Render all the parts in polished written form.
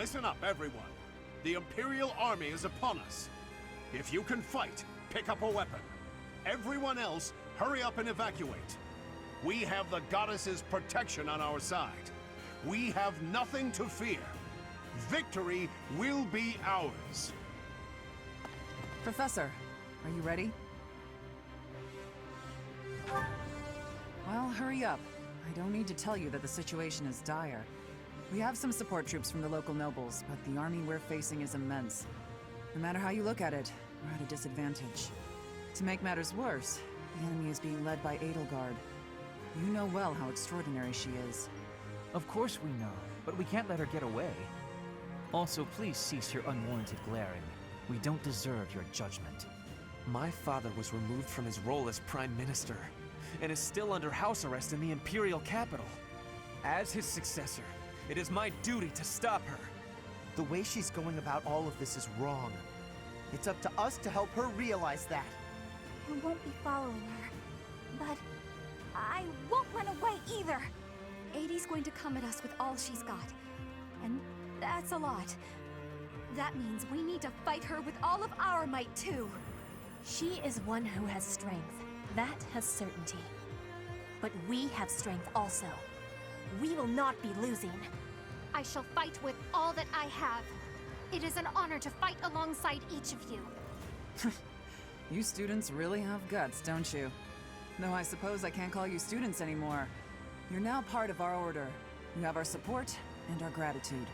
Listen up, everyone. The Imperial Army is upon us. If you can fight, pick up a weapon. Everyone else, hurry up and evacuate. We have the goddess's protection on our side. We have nothing to fear. Victory will be ours. Professor, are you ready? Well, hurry up. I don't need to tell you that the situation is dire. We have some support troops from the local nobles, but the army we're facing is immense. No matter how you look at it, we're at a disadvantage. To make matters worse, the enemy is being led by Edelgard. You know well how extraordinary she is. Of course we know, but we can't let her get away. Also, please cease your unwarranted glaring. We don't deserve your judgment. My father was removed from his role as Prime Minister, and is still under house arrest in the Imperial capital. As his successor, it is my duty to stop her. The way she's going about all of this is wrong. It's up to us to help her realize that. I won't be following her, but I won't run away either. Adie's going to come at us with all she's got, and that's a lot. That means we need to fight her with all of our might, too. She is one who has strength. That has certainty. But we have strength also. We will not be losing. I shall fight with all that I have. It is an honor to fight alongside each of you. You students really have guts, don't you? Though I suppose I can't call you students anymore. You're now part of our order. You have our support and our gratitude.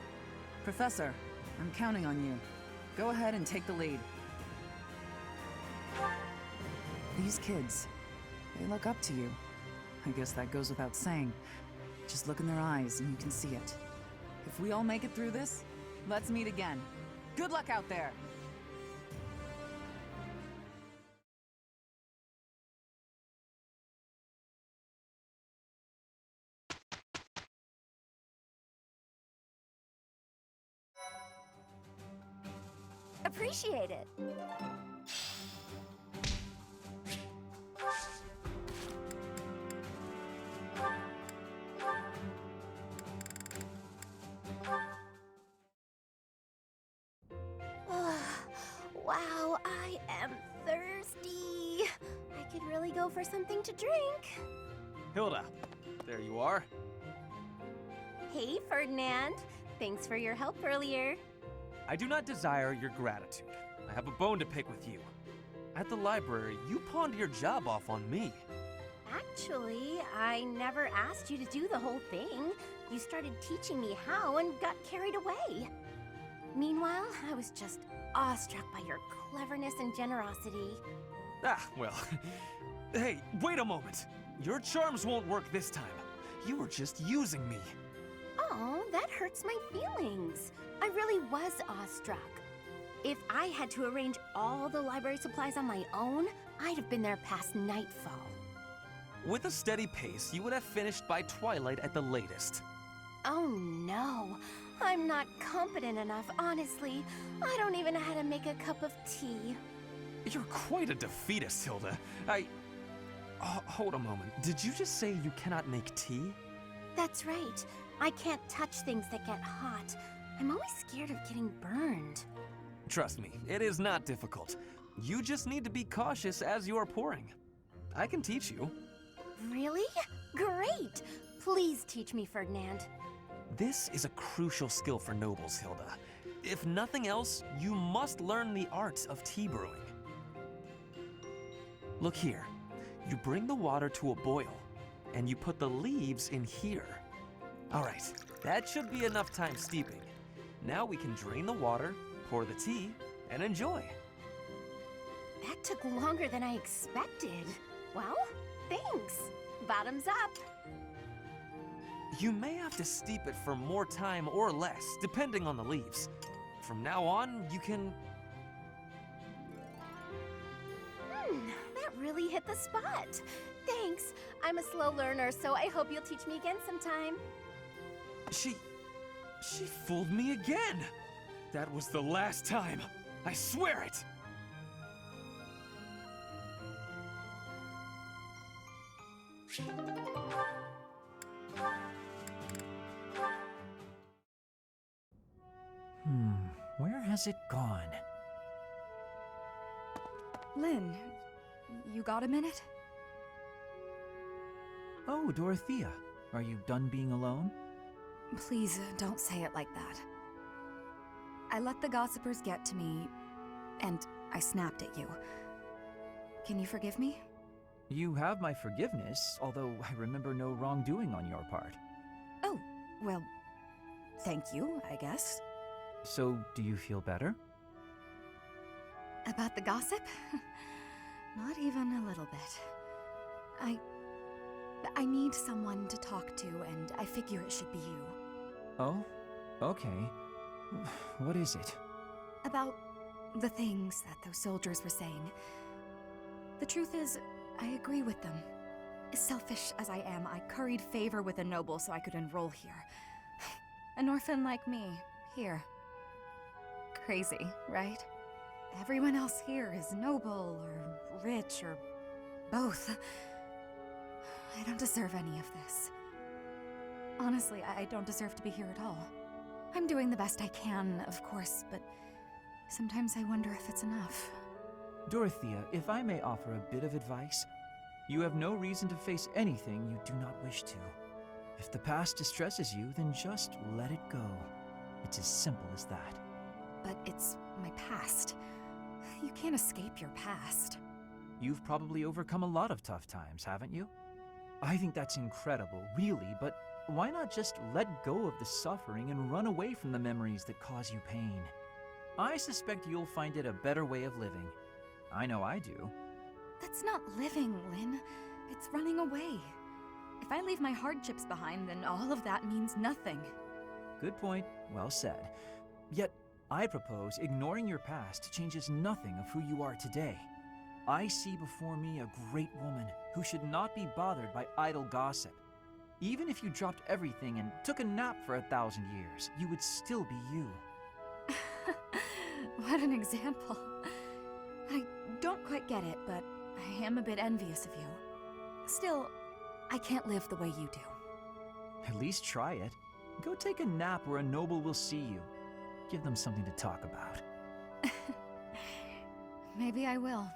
Professor, I'm counting on you. Go ahead and take the lead. These kids, they look up to you. I guess that goes without saying. Just look in their eyes and you can see it. If we all make it through this, let's meet again. Good luck out there! Appreciate it. Wow, I am thirsty. I could really go for something to drink. Hilda, there you are. Hey, Ferdinand. Thanks for your help earlier. I do not desire your gratitude. I have a bone to pick with you. At the library, you pawned your job off on me. Actually, I never asked you to do the whole thing. You started teaching me how and got carried away. Meanwhile, I was just awestruck by your cleverness and generosity. Ah, well. Hey, wait a moment. Your charms won't work this time. You were just using me. Oh, that hurts my feelings. I really was awestruck. If I had to arrange all the library supplies on my own, I'd have been there past nightfall. With a steady pace, you would have finished by twilight at the latest. Oh no, I'm not competent enough, honestly. I don't even know how to make a cup of tea. You're quite a defeatist, Hilda. Hold a moment. Did you just say you cannot make tea? That's right. I can't touch things that get hot. I'm always scared of getting burned. Trust me, it is not difficult. You just need to be cautious as you are pouring. I can teach you. Really? Great! Please teach me, Ferdinand. This is a crucial skill for nobles, Hilda. If nothing else, you must learn the art of tea brewing. Look here. You bring the water to a boil, and you put the leaves in here. All right, that should be enough time steeping. Now we can drain the water, pour the tea, and enjoy. That took longer than I expected. Well, thanks. Bottoms up. You may have to steep it for more time or less, depending on the leaves. From now on, you can... That really hit the spot. Thanks. I'm a slow learner, so I hope you'll teach me again sometime. She fooled me again. That was the last time. I swear it. Where has it gone? Lynn, you got a minute? Oh, Dorothea. Are you done being alone? Please don't say it like that. I let the gossipers get to me, and I snapped at you. Can you forgive me? You have my forgiveness, although I remember no wrongdoing on your part. Oh, well, thank you, I guess. So, do you feel better? About the gossip? Not even a little bit. I need someone to talk to, and I figure it should be you. Oh? Okay. What is it? About the things that those soldiers were saying. The truth is, I agree with them. As selfish as I am, I curried favor with a noble so I could enroll here. An orphan like me, here. Crazy, right? Everyone else here is noble, or rich, or both. I don't deserve any of this. Honestly, I don't deserve to be here at all. I'm doing the best I can, of course, but sometimes I wonder if it's enough. Dorothea, if I may offer a bit of advice, you have no reason to face anything you do not wish to. If the past distresses you, then just let it go. It's as simple as that. But it's my past. You can't escape your past. You've probably overcome a lot of tough times, haven't you? I think that's incredible, really, but why not just let go of the suffering and run away from the memories that cause you pain? I suspect you'll find it a better way of living. I know I do. That's not living, Lynn. It's running away. If I leave my hardships behind, then all of that means nothing. Good point. Well said. Yet, I propose ignoring your past changes nothing of who you are today. I see before me a great woman who should not be bothered by idle gossip. Even if you dropped everything and took a nap for 1,000 years, you would still be you. What an example. I don't quite get it, but I am a bit envious of you. Still, I can't live the way you do. At least try it. Go take a nap where a noble will see you. Give them something to talk about. Maybe I will.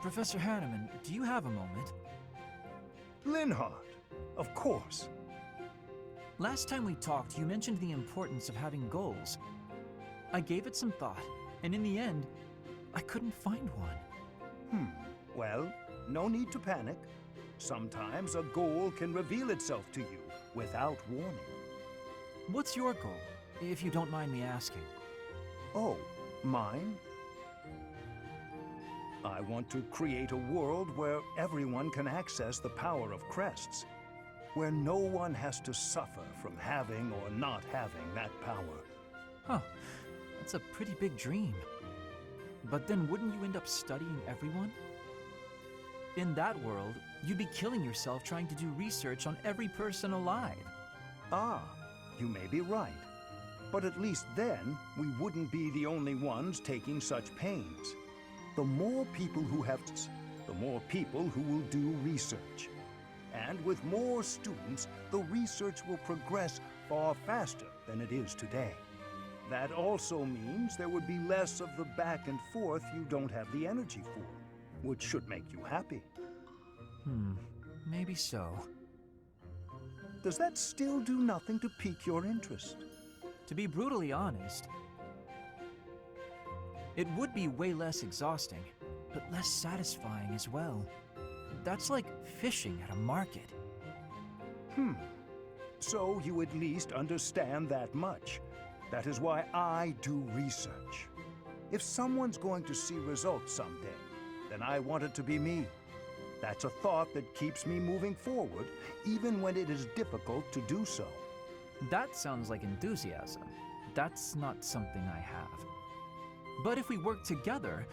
Professor Hanneman, do you have a moment? Linhardt, of course. Last time we talked, you mentioned the importance of having goals. I gave it some thought, and in the end, I couldn't find one. Well, no need to panic. Sometimes a goal can reveal itself to you without warning. What's your goal, if you don't mind me asking? Oh, mine? I want to create a world where everyone can access the power of crests, where no one has to suffer from having or not having that power. Huh, that's a pretty big dream. But then wouldn't you end up studying everyone? In that world, you'd be killing yourself trying to do research on every person alive. Ah, you may be right. But at least then, we wouldn't be the only ones taking such pains. The more people who have, the more people who will do research. And with more students, the research will progress far faster than it is today. That also means there would be less of the back and forth you don't have the energy for, which should make you happy. Maybe so. Does that still do nothing to pique your interest? To be brutally honest, it would be way less exhausting, but less satisfying as well. That's like fishing at a market. So you at least understand that much. That is why I do research. If someone's going to see results someday, then I want it to be me. That's a thought that keeps me moving forward, even when it is difficult to do so. That sounds like enthusiasm. That's not something I have. But if we work together,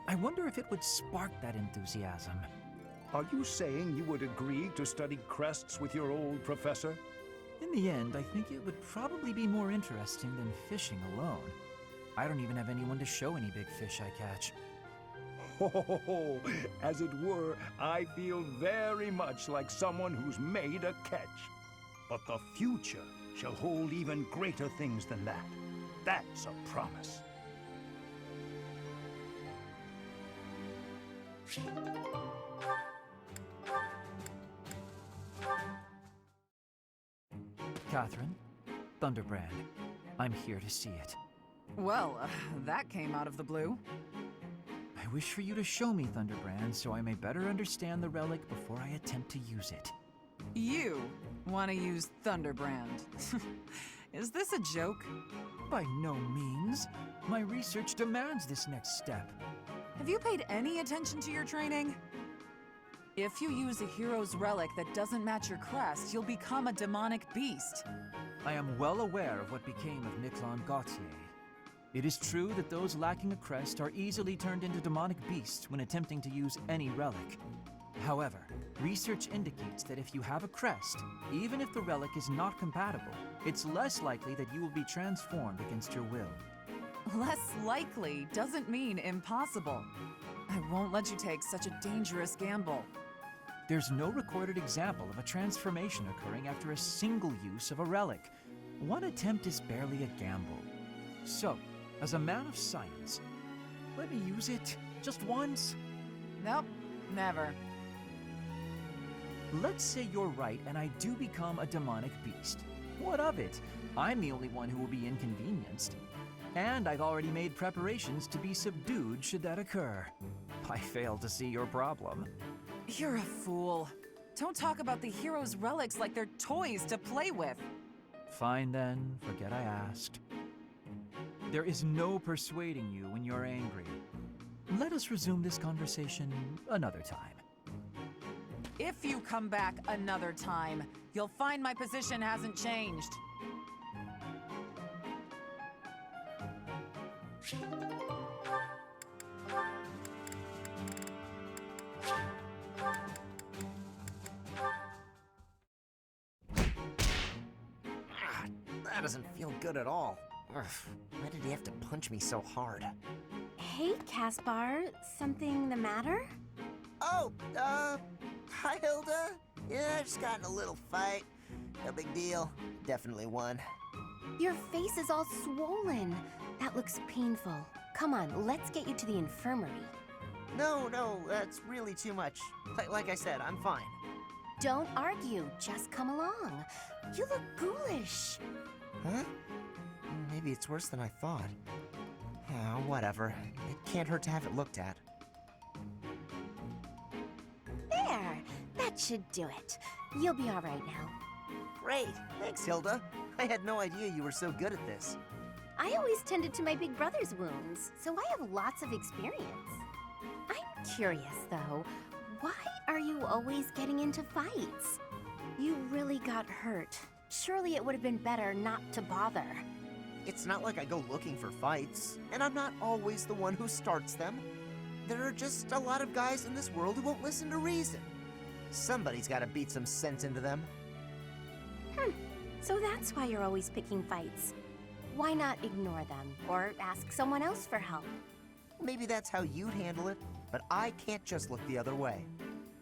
I wonder if it would spark that enthusiasm. Are you saying you would agree to study crests with your old professor? In the end, I think it would probably be more interesting than fishing alone. I don't even have anyone to show any big fish I catch. Ho, as it were, I feel very much like someone who's made a catch. But the future shall hold even greater things than that. That's a promise. Catherine, Thunderbrand, I'm here to see it. Well, that came out of the blue. I wish for you to show me Thunderbrand so I may better understand the relic before I attempt to use it. You want to use Thunderbrand. Is this a joke? By no means. My research demands this next step. Have you paid any attention to your training? If you use a hero's relic that doesn't match your crest, you'll become a demonic beast. I am well aware of what became of Miquelon Gautier. It is true that those lacking a crest are easily turned into demonic beasts when attempting to use any relic. However, research indicates that if you have a crest, even if the relic is not compatible, it's less likely that you will be transformed against your will. Less likely doesn't mean impossible. I won't let you take such a dangerous gamble. There's no recorded example of a transformation occurring after a single use of a relic. One attempt is barely a gamble. So, as a man of science, let me use it just once. Nope, never. Let's say you're right and I do become a demonic beast. What of it? I'm the only one who will be inconvenienced. And I've already made preparations to be subdued should that occur. I fail to see your problem. You're a fool. Don't talk about the hero's relics like they're toys to play with. Fine then, forget I asked. There is no persuading you when you're angry. Let us resume this conversation another time. If you come back another time, you'll find my position hasn't changed. That doesn't feel good at all. Ugh, why did he have to punch me so hard? Hey, Caspar, something the matter? Oh, hi, Hilda. Yeah, I just got in a little fight. No big deal. Definitely won. Your face is all swollen. That looks painful. Come on, let's get you to the infirmary. No, that's really too much. Like I said, I'm fine. Don't argue, just come along. You look ghoulish. Huh? Maybe it's worse than I thought. Whatever. It can't hurt to have it looked at. There, that should do it. You'll be all right now. Great. Thanks, Hilda. I had no idea you were so good at this. I always tended to my big brother's wounds, so I have lots of experience. I'm curious, though. Why are you always getting into fights? You really got hurt. Surely it would have been better not to bother. It's not like I go looking for fights, and I'm not always the one who starts them. There are just a lot of guys in this world who won't listen to reason. Somebody's gotta beat some sense into them. So that's why you're always picking fights. Why not ignore them, or ask someone else for help? Maybe that's how you'd handle it, but I can't just look the other way.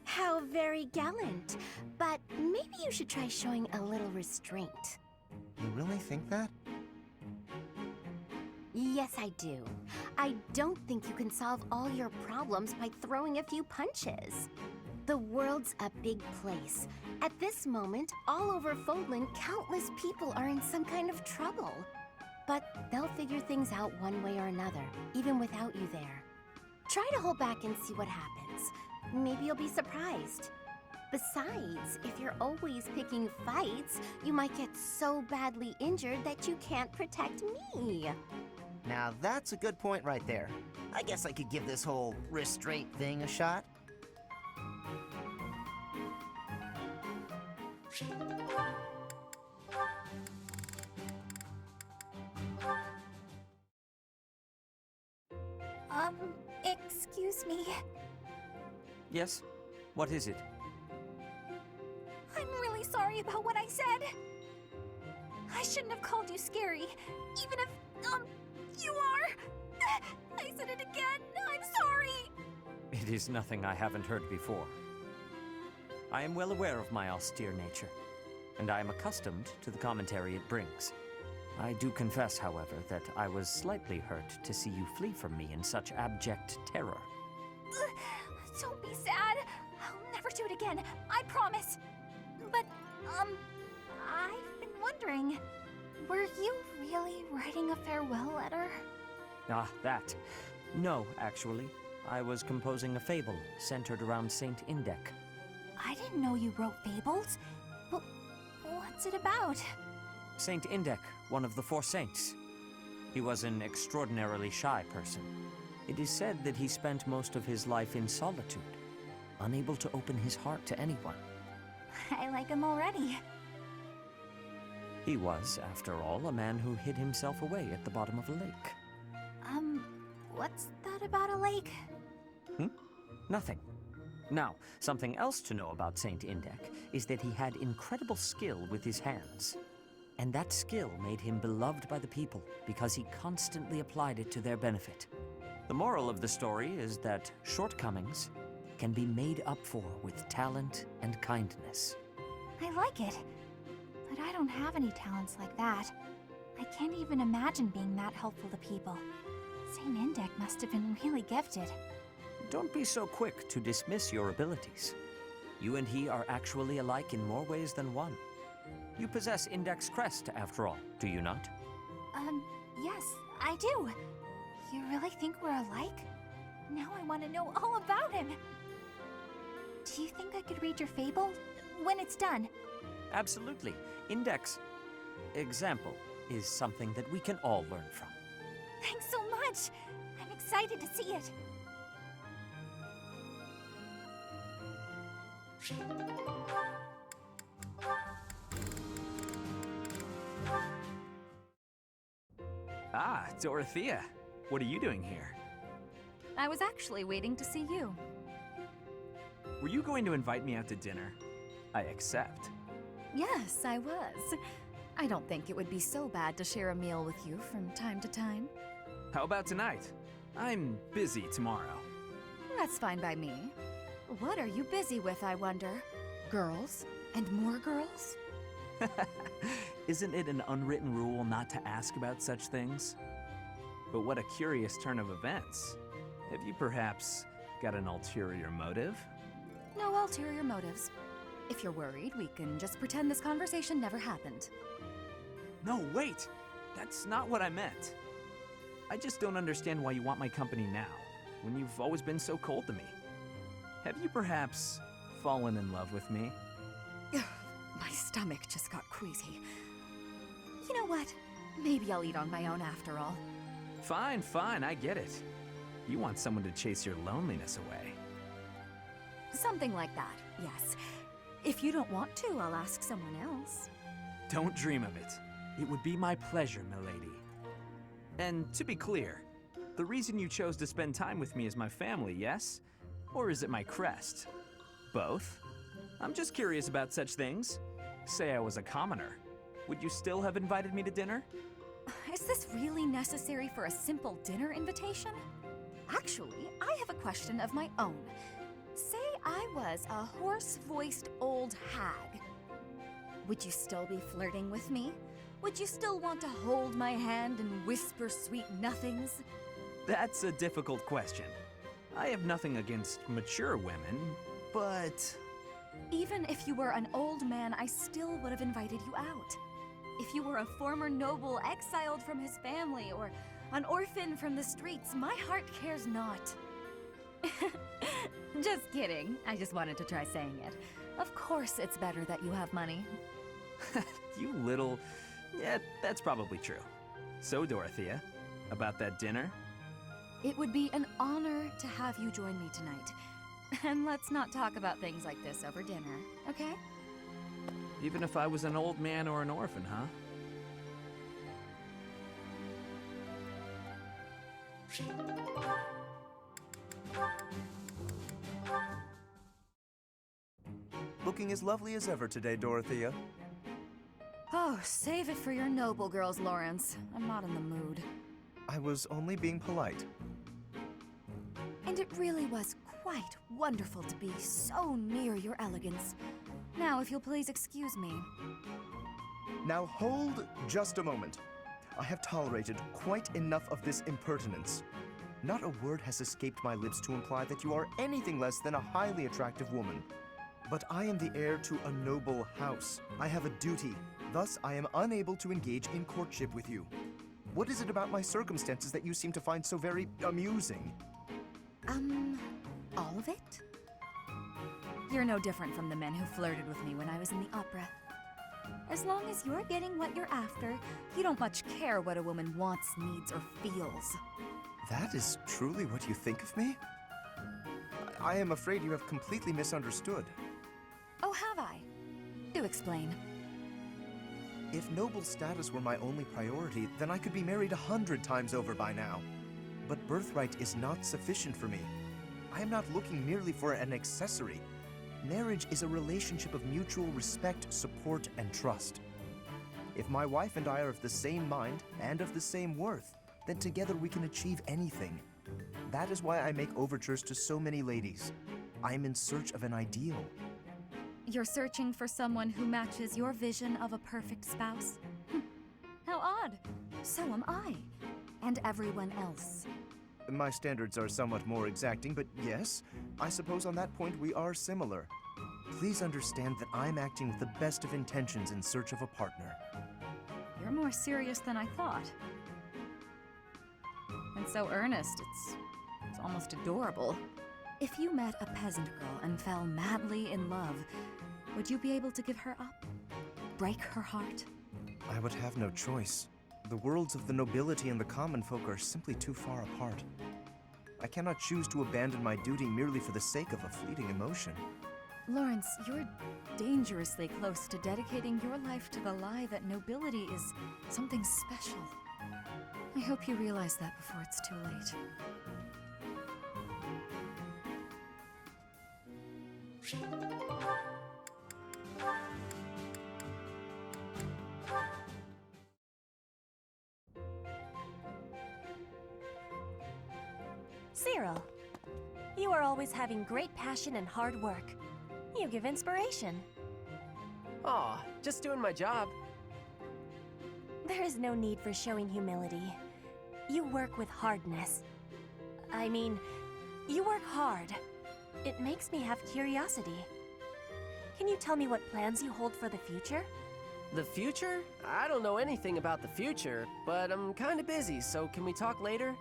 How very gallant. But maybe you should try showing a little restraint. You really think that? Yes, I do. I don't think you can solve all your problems by throwing a few punches. The world's a big place. At this moment, all over Fodlan, countless people are in some kind of trouble. But they'll figure things out one way or another, even without you there. Try to hold back and see what happens. Maybe you'll be surprised. Besides, if you're always picking fights, you might get so badly injured that you can't protect me. Now that's a good point right there. I guess I could give this whole restraint thing a shot. Excuse me. Yes? What is it? I'm really sorry about what I said. I shouldn't have called you scary, even if, You are! I said it again! I'm sorry! It is nothing I haven't heard before. I am well aware of my austere nature, and I am accustomed to the commentary it brings. I do confess, however, that I was slightly hurt to see you flee from me in such abject terror. Don't be sad. I'll never do it again. I promise. But, I've been wondering, were you really writing a farewell letter? Ah, that. No, actually. I was composing a fable centered around Saint Indek. I didn't know you wrote fables. But what's it about? Saint Indek, one of the four saints. He was an extraordinarily shy person. It is said that he spent most of his life in solitude, unable to open his heart to anyone. I like him already. He was, after all, a man who hid himself away at the bottom of a lake. What's that about a lake? Nothing. Now, something else to know about Saint Indek is that he had incredible skill with his hands. And that skill made him beloved by the people because he constantly applied it to their benefit. The moral of the story is that shortcomings can be made up for with talent and kindness. I like it. But I don't have any talents like that. I can't even imagine being that helpful to people. Saint Indek must have been really gifted. Don't be so quick to dismiss your abilities. You and he are actually alike in more ways than one. You possess Indek's crest, after all, do you not? Yes, I do. You really think we're alike? Now I want to know all about him. Do you think I could read your fable when it's done? Absolutely. Indek's example is something that we can all learn from. Thanks so much. I'm excited to see it. Ah, Dorothea. What are you doing here? I was actually waiting to see you. Were you going to invite me out to dinner? I accept. Yes, I was. I don't think it would be so bad to share a meal with you from time to time. How about tonight? I'm busy tomorrow. That's fine by me. What are you busy with, I wonder? Girls? And more girls? Isn't it an unwritten rule not to ask about such things? But what a curious turn of events. Have you perhaps got an ulterior motive? No ulterior motives. If you're worried, we can just pretend this conversation never happened. No, wait! That's not what I meant. I just don't understand why you want my company now, when you've always been so cold to me. Have you perhaps fallen in love with me? My stomach just got queasy. You know what? Maybe I'll eat on my own after all. Fine, fine, I get it. You want someone to chase your loneliness away. Something like that, yes. If you don't want to, I'll ask someone else. Don't dream of it. It would be my pleasure, milady. And to be clear, the reason you chose to spend time with me is my family, yes? Or is it my crest? Both? I'm just curious about such things. Say I was a commoner. Would you still have invited me to dinner? Is this really necessary for a simple dinner invitation? Actually, I have a question of my own. Say I was a hoarse-voiced old hag. Would you still be flirting with me? Would you still want to hold my hand and whisper sweet nothings? That's a difficult question. I have nothing against mature women, but... Even if you were an old man, I still would have invited you out. If you were a former noble exiled from his family, or an orphan from the streets, my heart cares not. Just kidding. I just wanted to try saying it. Of course it's better that you have money. You little... Yeah, that's probably true. So, Dorothea, about that dinner? It would be an honor to have you join me tonight. And let's not talk about things like this over dinner, okay? Even if I was an old man or an orphan, huh? Looking as lovely as ever today, Dorothea. Oh, save it for your noble girls, Lawrence. I'm not in the mood. I was only being polite. And it really was quite wonderful to be so near your elegance. Now, if you'll please excuse me. Now hold just a moment. I have tolerated quite enough of this impertinence. Not a word has escaped my lips to imply that you are anything less than a highly attractive woman. But I am the heir to a noble house. I have a duty. Thus, I am unable to engage in courtship with you. What is it about my circumstances that you seem to find so very amusing? All of it? You're no different from the men who flirted with me when I was in the opera. As long as you're getting what you're after, you don't much care what a woman wants, needs, or feels. That is truly what you think of me? I am afraid you have completely misunderstood. Oh, have I? Do explain. If noble status were my only priority, then I could be married 100 times over by now. But birthright is not sufficient for me. I am not looking merely for an accessory. Marriage is a relationship of mutual respect, support, and trust. If my wife and I are of the same mind and of the same worth, then together we can achieve anything. That is why I make overtures to so many ladies. I am in search of an ideal. You're searching for someone who matches your vision of a perfect spouse? How odd. So am I. And everyone else. My standards are somewhat more exacting, but yes, I suppose on that point we are similar. Please understand that I'm acting with the best of intentions in search of a partner. You're more serious than I thought. And so earnest, it's almost adorable. If you met a peasant girl and fell madly in love, would you be able to give her up? Break her heart? I would have no choice. The worlds of the nobility and the common folk are simply too far apart. I cannot choose to abandon my duty merely for the sake of a fleeting emotion. Lawrence, you're dangerously close to dedicating your life to the lie that nobility is something special. I hope you realize that before it's too late. Cyril, you are always having great passion and hard work. You give inspiration. Aw, just doing my job. There is no need for showing humility. You work with hardness. I mean, you work hard. It makes me have curiosity. Can you tell me what plans you hold for the future? The future? I don't know anything about the future, but I'm kinda busy, so can we talk later?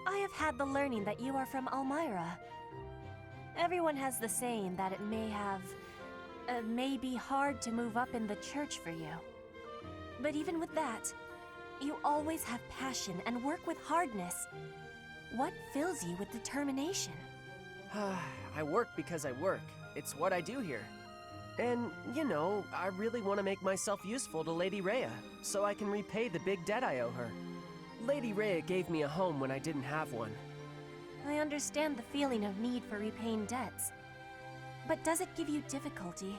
I have had the learning that you are from Elmira. Everyone has the saying that it may be hard to move up in the church for you. But even with that, you always have passion and work with hardness. What fills you with determination? I work because I work. It's what I do here. And, you know, I really want to make myself useful to Lady Rhea, so I can repay the big debt I owe her. Lady Rhea gave me a home when I didn't have one. I understand the feeling of need for repaying debts. But does it give you difficulty,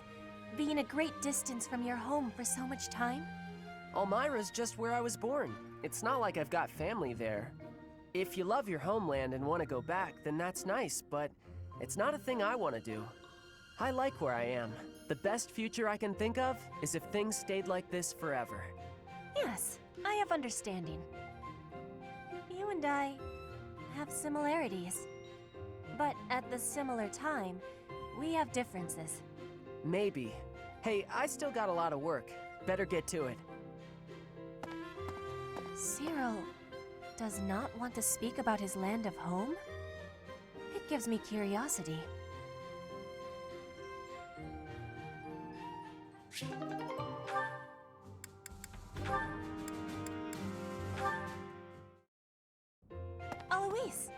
being a great distance from your home for so much time? Elmira's just where I was born. It's not like I've got family there. If you love your homeland and want to go back, then that's nice, but it's not a thing I want to do. I like where I am. The best future I can think of is if things stayed like this forever. Yes, I have understanding. You and I have similarities. But at the similar time, we have differences. Maybe. Hey, I still got a lot of work. Better get to it. Cyril does not want to speak about his land of home? It gives me curiosity. Alois!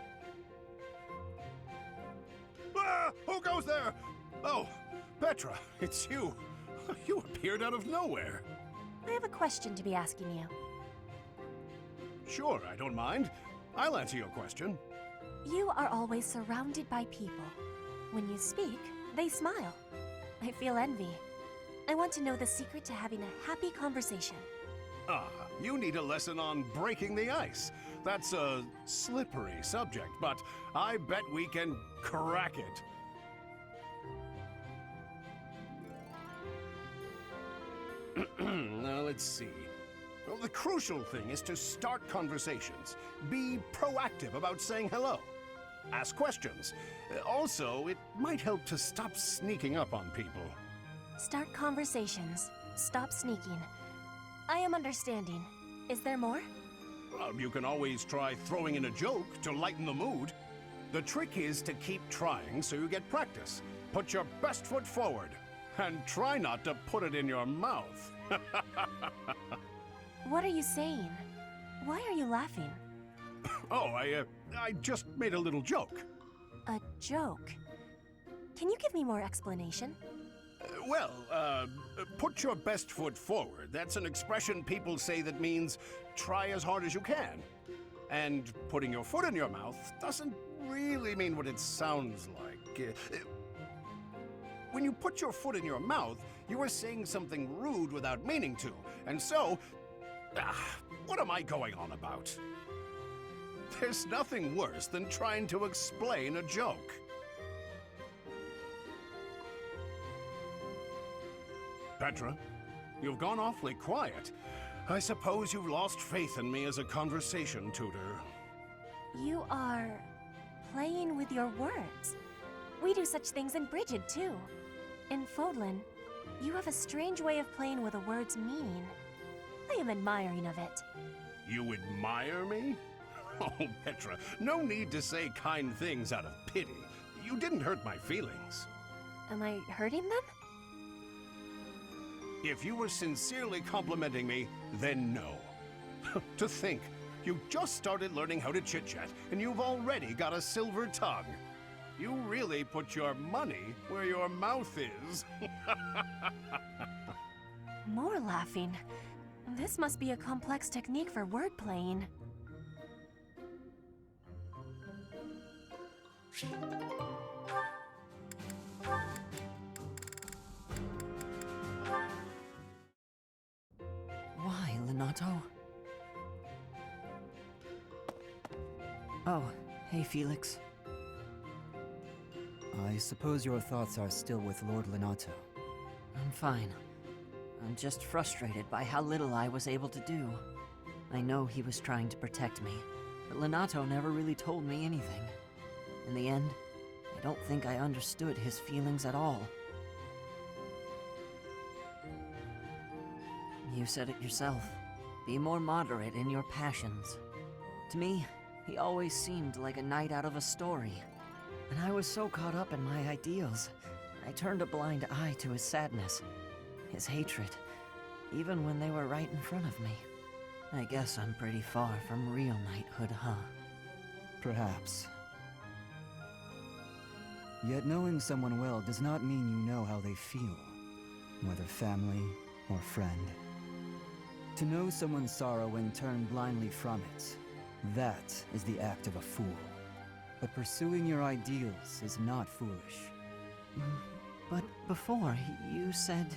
Ah! Who goes there? Oh, Petra, it's you. You appeared out of nowhere. I have a question to be asking you. Sure, I don't mind. I'll answer your question. You are always surrounded by people. When you speak, they smile. I feel envy. I want to know the secret to having a happy conversation. Ah, you need a lesson on breaking the ice. That's a slippery subject, but I bet we can crack it. Now, let's see. Well, the crucial thing is to start conversations. Be proactive about saying hello. Ask questions. Also, it might help to stop sneaking up on people. Start conversations. Stop sneaking. I am understanding. Is there more? Well, you can always try throwing in a joke to lighten the mood. The trick is to keep trying so you get practice. Put your best foot forward. And try not to put it in your mouth. What are you saying? Why are you laughing? Oh, I just made a little joke. A joke? Can you give me more explanation? Well, put your best foot forward. That's an expression people say that means try as hard as you can. And putting your foot in your mouth doesn't really mean what it sounds like. When you put your foot in your mouth, you are saying something rude without meaning to. And so, what am I going on about? There's nothing worse than trying to explain a joke. Petra, you've gone awfully quiet. I suppose you've lost faith in me as a conversation tutor. You are playing with your words. We do such things in Brigid, too. In Fodlan, you have a strange way of playing with a word's meaning. I am admiring of it. You admire me? Oh, Petra, no need to say kind things out of pity. You didn't hurt my feelings. Am I hurting them? If you were sincerely complimenting me, then no. To think, you just started learning how to chit-chat, and you've already got a silver tongue. You really put your money where your mouth is. More laughing. This must be a complex technique for word playing. Why, Lenato? Oh, hey, Felix. I suppose your thoughts are still with Lord Lenato. I'm fine. I'm just frustrated by how little I was able to do. I know he was trying to protect me, but Lenato never really told me anything. In the end, I don't think I understood his feelings at all. You said it yourself. Be more moderate in your passions. To me, he always seemed like a knight out of a story. And I was so caught up in my ideals, I turned a blind eye to his sadness, his hatred, even when they were right in front of me. I guess I'm pretty far from real knighthood, huh? Perhaps. Yet knowing someone well does not mean you know how they feel, whether family or friend. To know someone's sorrow and turn blindly from it, that is the act of a fool. But pursuing your ideals is not foolish. But before, you said...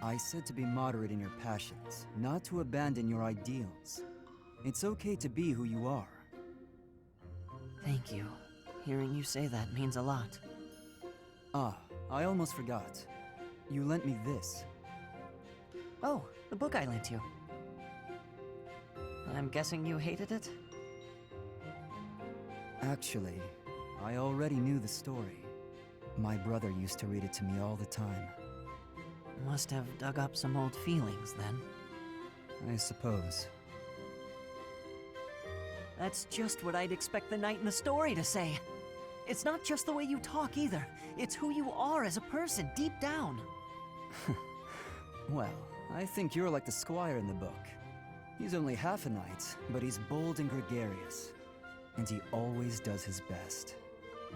I said to be moderate in your passions, not to abandon your ideals. It's okay to be who you are. Thank you. Hearing you say that means a lot. Ah, I almost forgot. You lent me this. Oh, the book I lent you. I'm guessing you hated it? Actually, I already knew the story. My brother used to read it to me all the time. Must have dug up some old feelings, then. I suppose. That's just what I'd expect the knight in the story to say. It's not just the way you talk, either. It's who you are as a person, deep down. Well, I think you're like the squire in the book. He's only half a knight, but he's bold and gregarious. And he always does his best.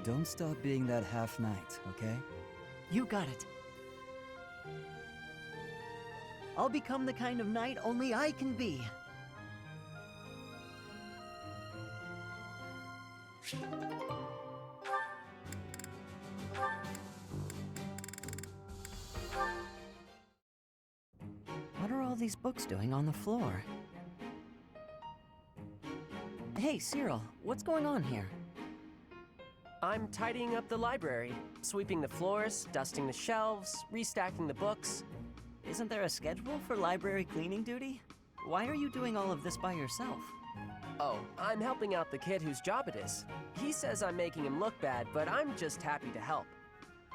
Don't stop being that half-knight, okay? You got it. I'll become the kind of knight only I can be. What are all these books doing on the floor? Hey, Cyril, what's going on here? I'm tidying up the library, sweeping the floors, dusting the shelves, restacking the books. Isn't there a schedule for library cleaning duty? Why are you doing all of this by yourself? Oh, I'm helping out the kid whose job it is. He says I'm making him look bad, but I'm just happy to help.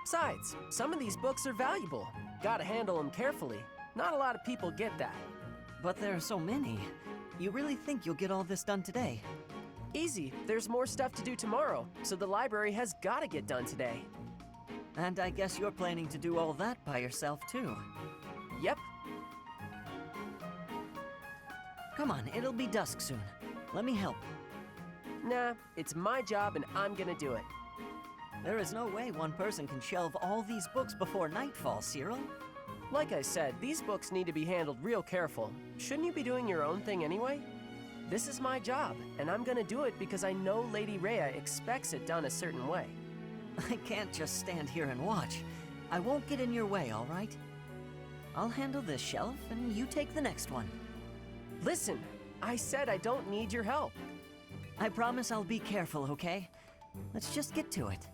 Besides, some of these books are valuable. Gotta handle them carefully. Not a lot of people get that. But there are so many. You really think you'll get all this done today? Easy. There's more stuff to do tomorrow, so the library has gotta get done today. And I guess you're planning to do all that by yourself, too. Yep. Come on, it'll be dusk soon. Let me help. Nah, it's my job and I'm gonna do it. There is no way one person can shelve all these books before nightfall, Cyril. Like I said, these books need to be handled real careful. Shouldn't you be doing your own thing anyway? This is my job, and I'm gonna do it because I know Lady Rhea expects it done a certain way. I can't just stand here and watch. I won't get in your way, all right? I'll handle this shelf, and you take the next one. Listen, I said I don't need your help. I promise I'll be careful, okay? Let's just get to it.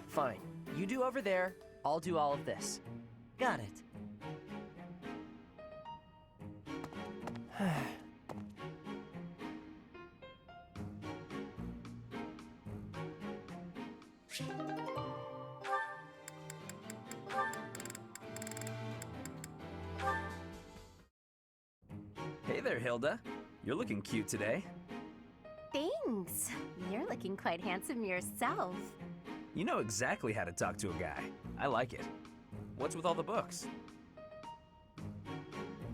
Fine. You do over there, I'll do all of this. Got it. Hey there, Hilda. You're looking cute today. Thanks. You're looking quite handsome yourself. You know exactly how to talk to a guy. I like it. What's with all the books?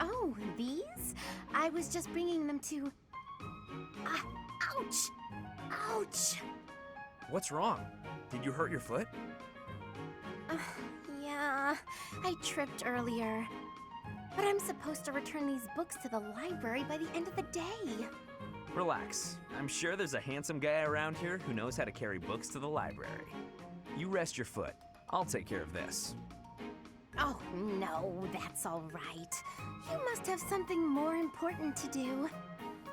Oh, these? I was just bringing them to... ouch! Ouch! What's wrong? Did you hurt your foot? Yeah, I tripped earlier. But I'm supposed to return these books to the library by the end of the day. Relax. I'm sure there's a handsome guy around here who knows how to carry books to the library. You rest your foot. I'll take care of this. Oh, no, that's all right. You must have something more important to do.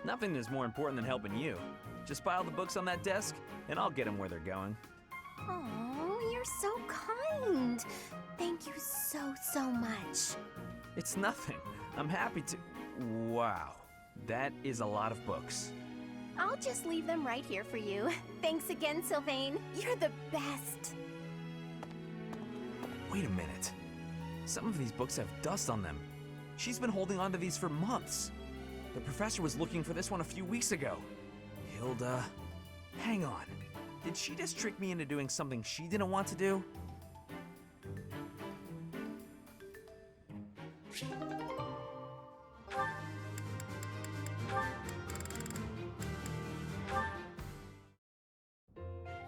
Nothing is more important than helping you. Just pile the books on that desk, and I'll get them where they're going. Oh, you're so kind. Thank you so much. It's nothing. I'm happy to... Wow. That is a lot of books. I'll just leave them right here for you. Thanks again, Sylvain. You're the best. Wait a minute. Some of these books have dust on them. She's been holding on to these for months. The professor was looking for this one a few weeks ago. Hilda, hang on. Did she just trick me into doing something she didn't want to do?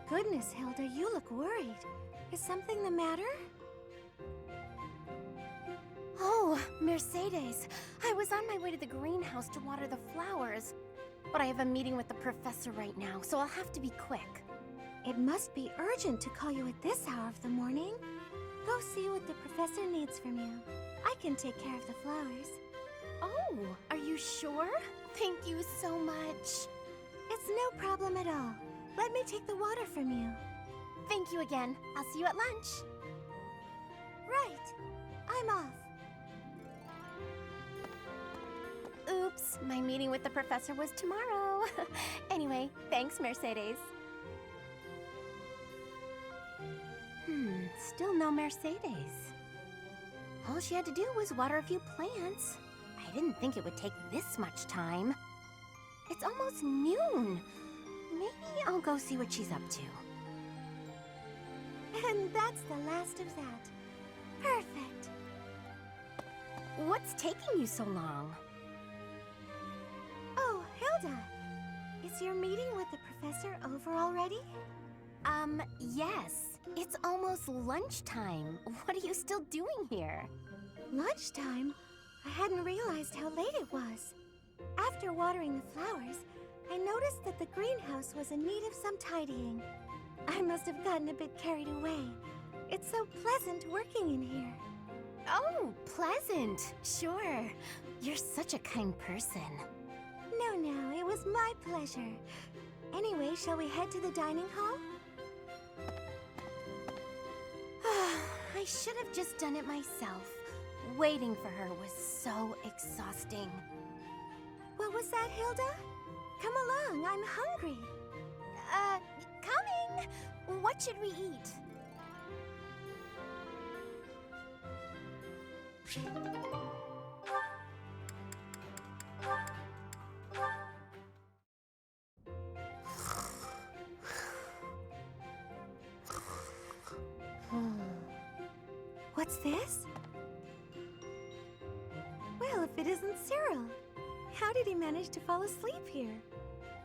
Goodness, Hilda, you look worried. Is something the matter? Oh, Mercedes. I was on my way to the greenhouse to water the flowers. But I have a meeting with the professor right now, so I'll have to be quick. It must be urgent to call you at this hour of the morning. Go see what the professor needs from you. I can take care of the flowers. Oh, are you sure? Thank you so much. It's no problem at all. Let me take the water from you. Thank you again. I'll see you at lunch. Right. I'm off. Oops, my meeting with the professor was tomorrow. Anyway, thanks, Mercedes. Still no Mercedes. All she had to do was water a few plants. I didn't think it would take this much time. It's almost noon. Maybe I'll go see what she's up to. And that's the last of that. Perfect. What's taking you so long? Oh, Hilda. Is your meeting with the professor over already? Yes. It's almost lunchtime. What are you still doing here? Lunchtime? I hadn't realized how late it was. After watering the flowers, I noticed that the greenhouse was in need of some tidying. I must have gotten a bit carried away. It's so pleasant working in here. Oh, pleasant. Sure. You're such a kind person. No, it was my pleasure. Anyway, shall we head to the dining hall? I should have just done it myself. Waiting for her was so exhausting. What was that, Hilda? Come along, I'm hungry. Coming! What should we eat? What's this? Well, if it isn't Cyril. How did he manage to fall asleep here?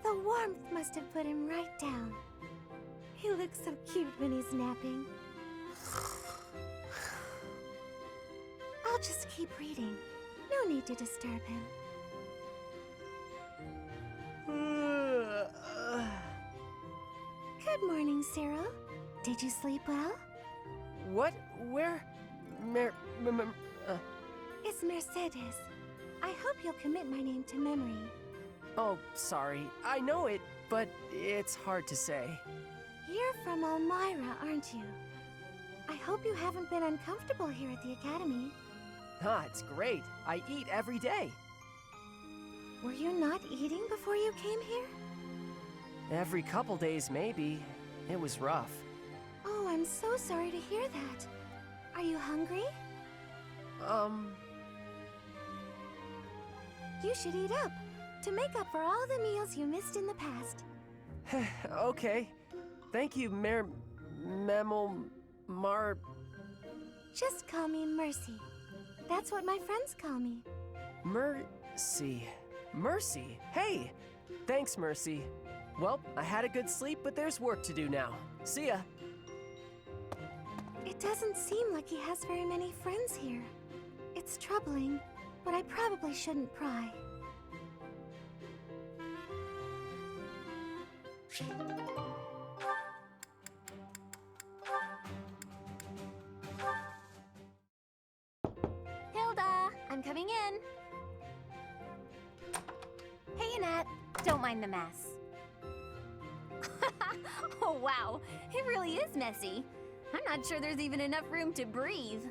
The warmth must have put him right down. He looks so cute when he's napping. I'll just keep reading. No need to disturb him. Good morning, Cyril. Did you sleep well? What? Where? It's Mercedes. I hope you'll commit my name to memory. Oh, sorry. I know it, but it's hard to say. You're from Elmira, aren't you? I hope you haven't been uncomfortable here at the Academy. Ah, it's great. I eat every day. Were you not eating before you came here? Every couple days, maybe. It was rough. Oh, I'm so sorry to hear that. Are you hungry? You should eat up, to make up for all the meals you missed in the past. Okay. Thank you, Mar... Just call me Mercy. That's what my friends call me. Mercy. Mercy? Hey! Thanks, Mercy. Well, I had a good sleep, but there's work to do now. See ya. It doesn't seem like he has very many friends here. It's troubling, but I probably shouldn't pry. Hilda, I'm coming in. Hey, Annette. Don't mind the mess. Oh, wow. It really is messy. I'm not sure there's even enough room to breathe.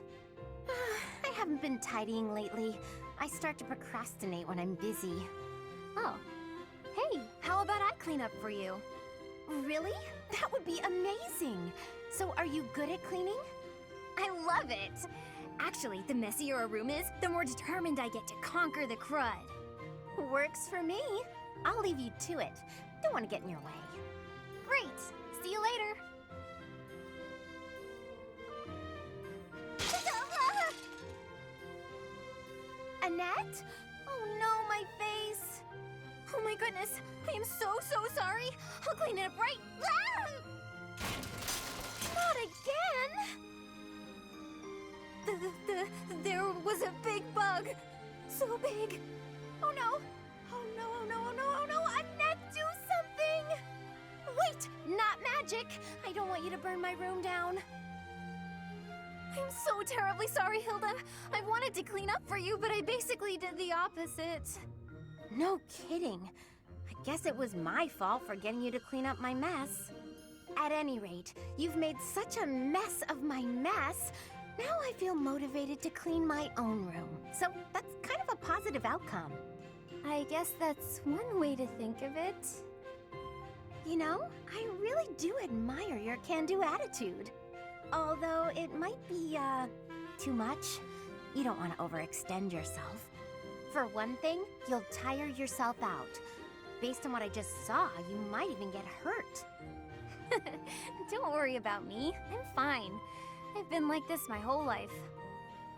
I haven't been tidying lately. I start to procrastinate when I'm busy. Oh. Hey, how about I clean up for you? Really? That would be amazing. So are you good at cleaning? I love it. Actually, the messier a room is, the more determined I get to conquer the crud. Works for me. I'll leave you to it. Don't want to get in your way. Great. See you later. Annette? Oh no, my face. Oh my goodness. I am so sorry. I'll clean it up right. Ah! Not again. There was a big bug. So big. Oh no. Oh no, oh no, oh no, oh no. Annette, do something. Wait, not magic. I don't want you to burn my room down. I'm so terribly sorry, Hilda. I wanted to clean up for you, but I basically did the opposite. No kidding. I guess it was my fault for getting you to clean up my mess. At any rate, you've made such a mess of my mess. Now I feel motivated to clean my own room. So that's kind of a positive outcome. I guess that's one way to think of it. You know, I really do admire your can-do attitude. Although it might be, too much. You don't want to overextend yourself. For one thing, you'll tire yourself out. Based on what I just saw, you might even get hurt. Don't worry about me. I'm fine. I've been like this my whole life.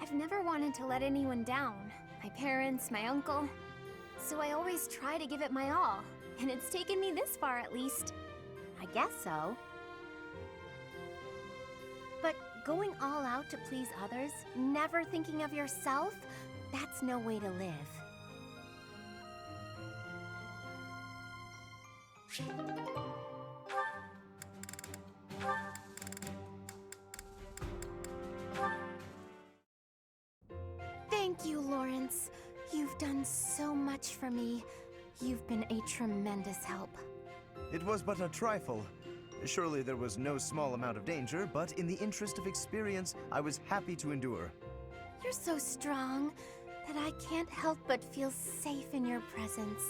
I've never wanted to let anyone down. My parents, my uncle. So I always try to give it my all. And it's taken me this far at least. I guess so. But going all out to please others, never thinking of yourself, that's no way to live. Thank you, Lawrence. You've done so much for me. You've been a tremendous help. It was but a trifle. Surely there was no small amount of danger, but in the interest of experience, I was happy to endure. You're so strong that I can't help but feel safe in your presence.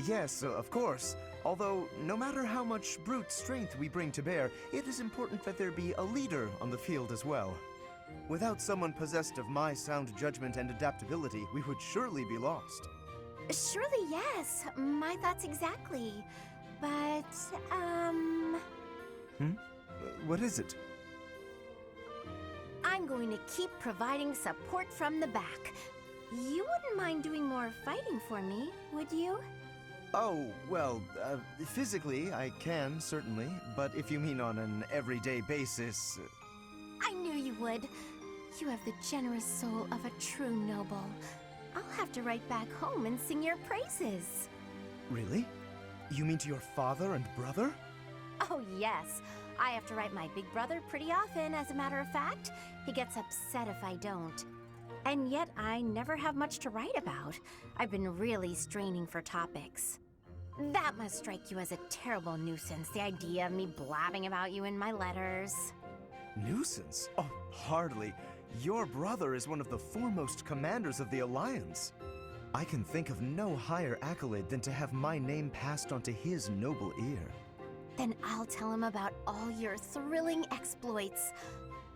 Yes, of course. Although, no matter how much brute strength we bring to bear, it is important that there be a leader on the field as well. Without someone possessed of my sound judgment and adaptability, we would surely be lost. Surely, yes. My thoughts exactly. But, What is it? I'm going to keep providing support from the back. You wouldn't mind doing more fighting for me, would you? Oh, well, physically I can, certainly. But if you mean on an everyday basis... I knew you would. You have the generous soul of a true noble. I'll have to write back home and sing your praises. Really? You mean to your father and brother? Oh, yes. I have to write my big brother pretty often, as a matter of fact. He gets upset if I don't. And yet, I never have much to write about. I've been really straining for topics. That must strike you as a terrible nuisance, the idea of me blabbing about you in my letters. Nuisance? Oh, hardly. Your brother is one of the foremost commanders of the Alliance. I can think of no higher accolade than to have my name passed on to his noble ear. Then I'll tell him about all your thrilling exploits.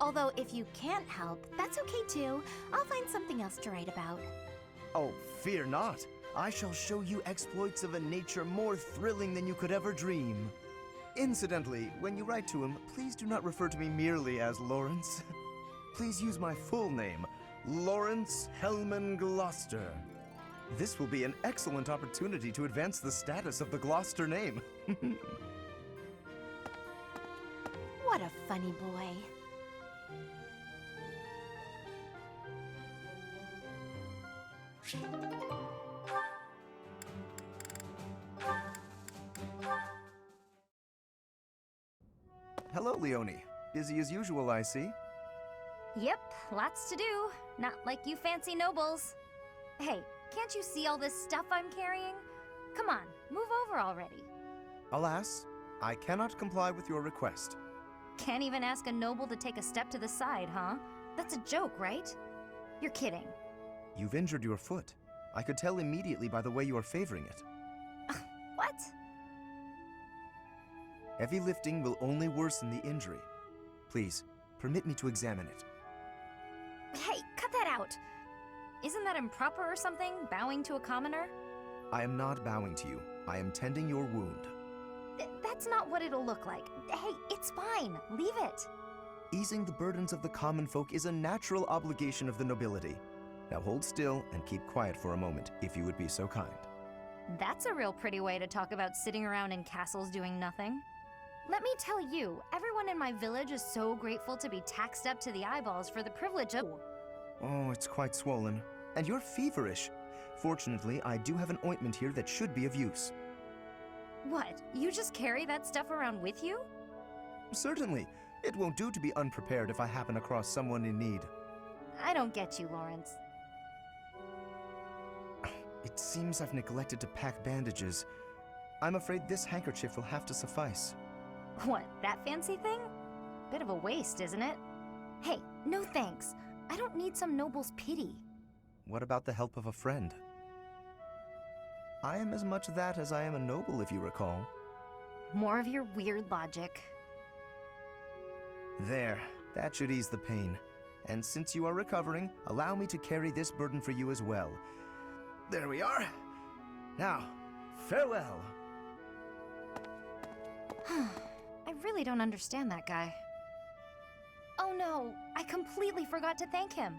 Although if you can't help, that's okay too. I'll find something else to write about. Oh, fear not. I shall show you exploits of a nature more thrilling than you could ever dream. Incidentally, when you write to him, please do not refer to me merely as Lawrence. Please use my full name, Lawrence Hellman Gloucester. This will be an excellent opportunity to advance the status of the Gloucester name. What a funny boy. Hello, Leonie. Busy as usual, I see. Yep, lots to do. Not like you fancy nobles. Hey, can't you see all this stuff I'm carrying? Come on, move over already. Alas, I cannot comply with your request. Can't even ask a noble to take a step to the side, huh? That's a joke, right? You're kidding. You've injured your foot. I could tell immediately by the way you are favoring it. What? Heavy lifting will only worsen the injury. Please, permit me to examine it. Hey, cut that out! Isn't that improper or something, bowing to a commoner? I am not bowing to you. I am tending your wound. That's not what it'll look like. Hey, it's fine. Leave it. Easing the burdens of the common folk is a natural obligation of the nobility. Now hold still and keep quiet for a moment, if you would be so kind. That's a real pretty way to talk about sitting around in castles doing nothing. Let me tell you, everyone in my village is so grateful to be taxed up to the eyeballs for the privilege of... Oh, it's quite swollen. And you're feverish. Fortunately, I do have an ointment here that should be of use. What? You just carry that stuff around with you? Certainly. It won't do to be unprepared if I happen across someone in need. I don't get you, Lawrence. It seems I've neglected to pack bandages. I'm afraid this handkerchief will have to suffice. What, that fancy thing? Bit of a waste, isn't it? Hey, no thanks. I don't need some noble's pity. What about the help of a friend? I am as much that as I am a noble, if you recall. More of your weird logic. There, that should ease the pain. And since you are recovering, allow me to carry this burden for you as well. There we are. Now, farewell. I really don't understand that guy. Oh no, I completely forgot to thank him.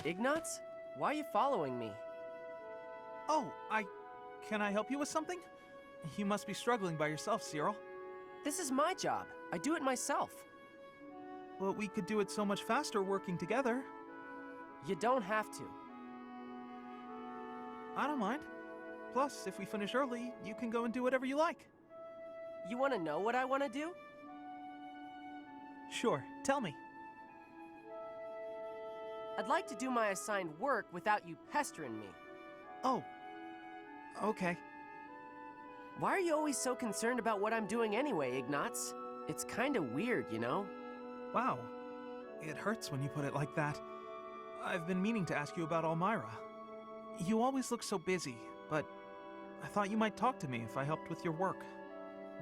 Ignatz? Why are you following me? Oh, Can I help you with something? You must be struggling by yourself, Cyril. This is my job. I do it myself. Well, we could do it so much faster working together. You don't have to. I don't mind. Plus, if we finish early, you can go and do whatever you like. You want to know what I want to do? Sure, tell me. I'd like to do my assigned work without you pestering me. Oh, okay. Why are you always so concerned about what I'm doing anyway, Ignatz? It's kinda weird, you know? Wow. It hurts when you put it like that. I've been meaning to ask you about Elmira. You always look so busy, but I thought you might talk to me if I helped with your work.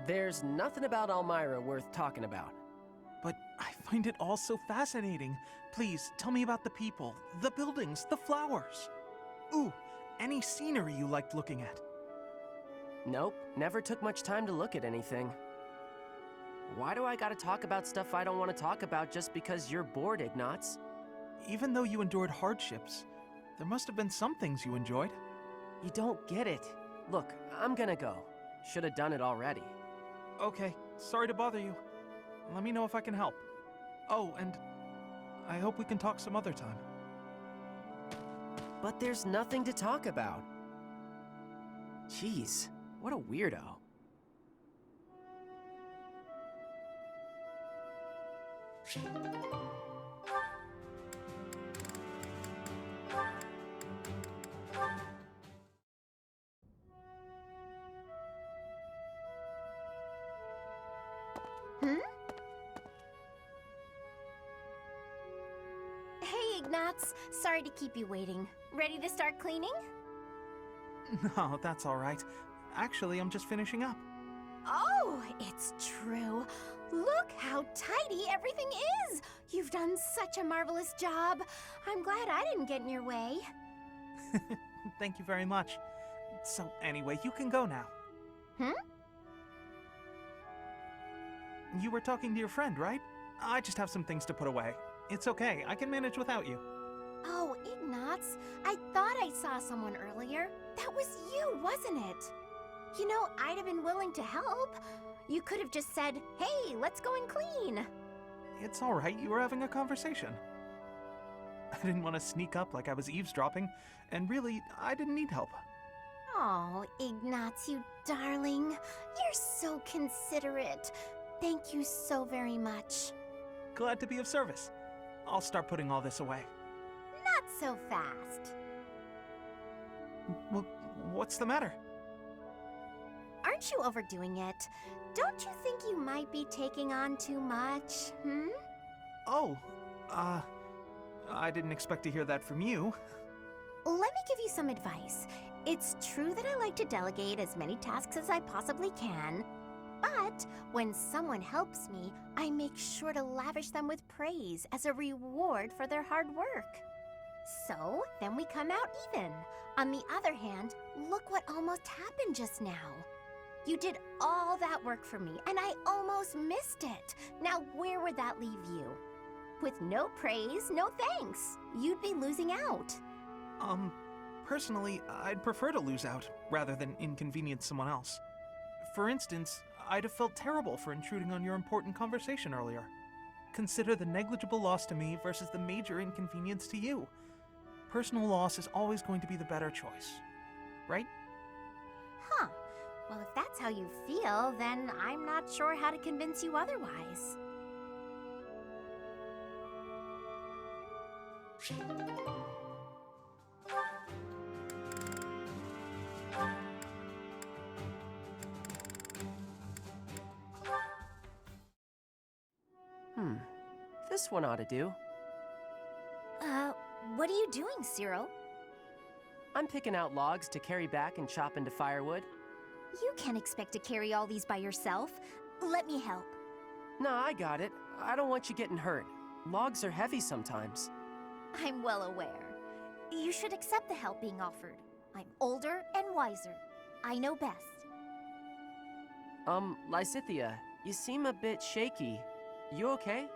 There's nothing about Elmira worth talking about. But I find it all so fascinating. Please, tell me about the people, the buildings, the flowers. Ooh, any scenery you liked looking at. Nope, never took much time to look at anything. Why do I gotta talk about stuff I don't want to talk about just because you're bored, Ignatz? Even though you endured hardships, there must have been some things you enjoyed. You don't get it. Look, I'm gonna go. Should have done it already. Okay, sorry to bother you. Let me know if I can help. Oh, and I hope we can talk some other time. But there's nothing to talk about. Jeez, what a weirdo. Hey, Ignatz. Sorry to keep you waiting. Ready to start cleaning? No, that's all right. Actually, I'm just finishing up. Oh, it's true. Look how tidy everything is! You've done such a marvelous job. I'm glad I didn't get in your way. Thank you very much. So anyway, you can go now. You were talking to your friend, right? I just have some things to put away. It's okay, I can manage without you. Oh, Ignatz, I thought I saw someone earlier. That was you, wasn't it? You know, I'd have been willing to help. You could have just said, hey, let's go and clean. It's all right, you were having a conversation. I didn't want to sneak up like I was eavesdropping, and really, I didn't need help. Oh, Ignatz, you darling. You're so considerate. Thank you so very much. Glad to be of service. I'll start putting all this away. Not so fast. What's the matter? Aren't you overdoing it? Don't you think you might be taking on too much, Oh, I didn't expect to hear that from you. Let me give you some advice. It's true that I like to delegate as many tasks as I possibly can, but when someone helps me, I make sure to lavish them with praise as a reward for their hard work. So, then we come out even. On the other hand, look what almost happened just now. You did all that work for me, and I almost missed it. Now, where would that leave you? With no praise, no thanks. You'd be losing out. Personally, I'd prefer to lose out, rather than inconvenience someone else. For instance, I'd have felt terrible for intruding on your important conversation earlier. Consider the negligible loss to me versus the major inconvenience to you. Personal loss is always going to be the better choice, right? Huh. Well, if that's how you feel, then I'm not sure how to convince you otherwise. This one ought to do. What are you doing, Cyril? I'm picking out logs to carry back and chop into firewood. You can't expect to carry all these by yourself. Let me help. No, I got it. I don't want you getting hurt. Logs are heavy sometimes. I'm well aware. You should accept the help being offered. I'm older and wiser. I know best. Lysithia, you seem a bit shaky. You okay?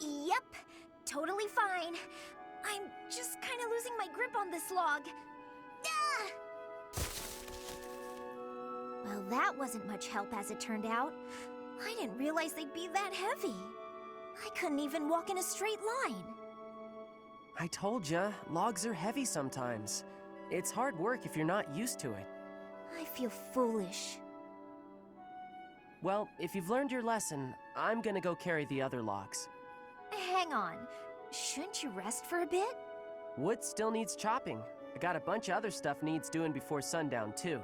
Yep, totally fine. I'm just kind of losing my grip on this log. Ah! Well, that wasn't much help as it turned out. I didn't realize they'd be that heavy. I couldn't even walk in a straight line. I told ya, logs are heavy sometimes. It's hard work if you're not used to it. I feel foolish. Well, if you've learned your lesson, I'm gonna go carry the other logs. Hang on. Shouldn't you rest for a bit? Wood still needs chopping. I got a bunch of other stuff needs doing before sundown, too.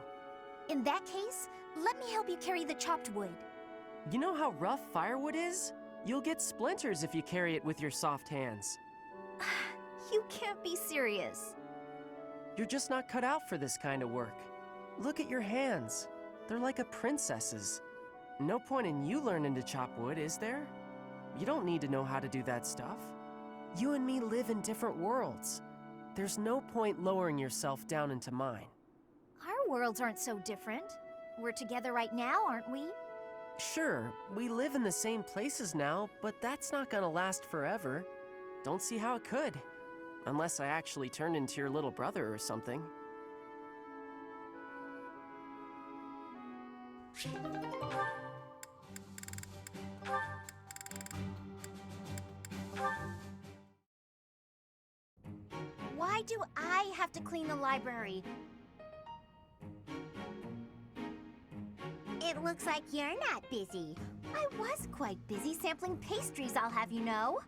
In that case, let me help you carry the chopped wood. You know how rough firewood is? You'll get splinters if you carry it with your soft hands. You can't be serious. You're just not cut out for this kind of work. Look at your hands. They're like a princess's. No point in you learning to chop wood, is there? You don't need to know how to do that stuff. You and me live in different worlds. There's no point lowering yourself down into mine. Our worlds aren't so different. We're together right now, aren't we? Sure, we live in the same places now, but that's not gonna last forever. Don't see how it could. Unless I actually turned into your little brother or something. Why do I have to clean the library? It looks like you're not busy. I was quite busy sampling pastries, I'll have you know.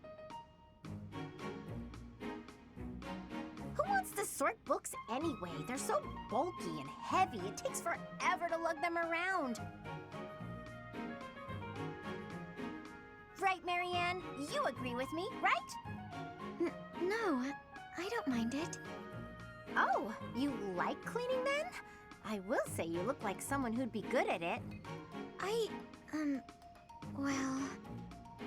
Who wants to sort books anyway? They're so bulky and heavy, it takes forever to lug them around. Right, Marianne? You agree with me, right? No, I don't mind it. Oh, you like cleaning then? I will say you look like someone who'd be good at it. Well...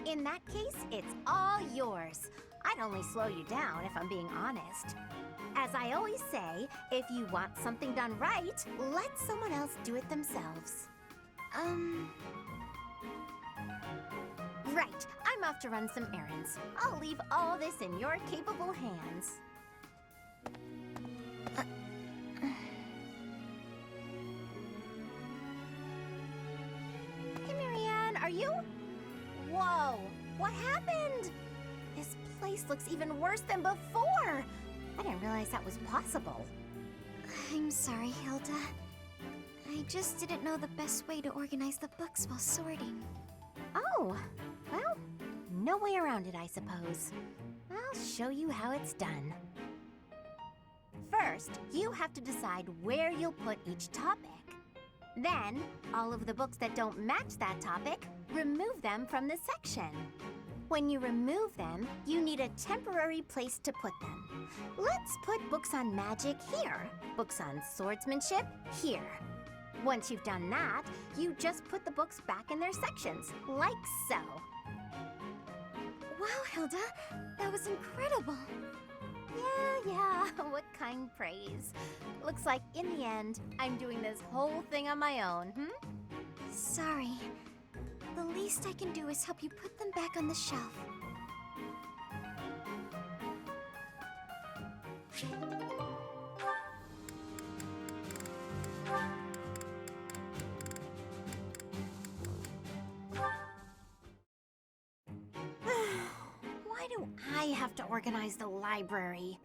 In that case, it's all yours. I'd only slow you down if I'm being honest. As I always say, if you want something done right, let someone else do it themselves. Right, I'm off to run some errands. I'll leave all this in your capable hands. Hey, Marianne, are you? Whoa, what happened? This place looks even worse than before. I didn't realize that was possible. I'm sorry, Hilda. I just didn't know the best way to organize the books while sorting. Oh, well, no way around it, I suppose. I'll show you how it's done. First, you have to decide where you'll put each topic. Then, all of the books that don't match that topic, remove them from the section. When you remove them, you need a temporary place to put them. Let's put books on magic here, books on swordsmanship here. Once you've done that, you just put the books back in their sections, like so. Wow, Hilda, that was incredible. Yeah, what kind praise. Looks like in the end, I'm doing this whole thing on my own, Sorry. The least I can do is help you put them back on the shelf. Why do I have to organize the library?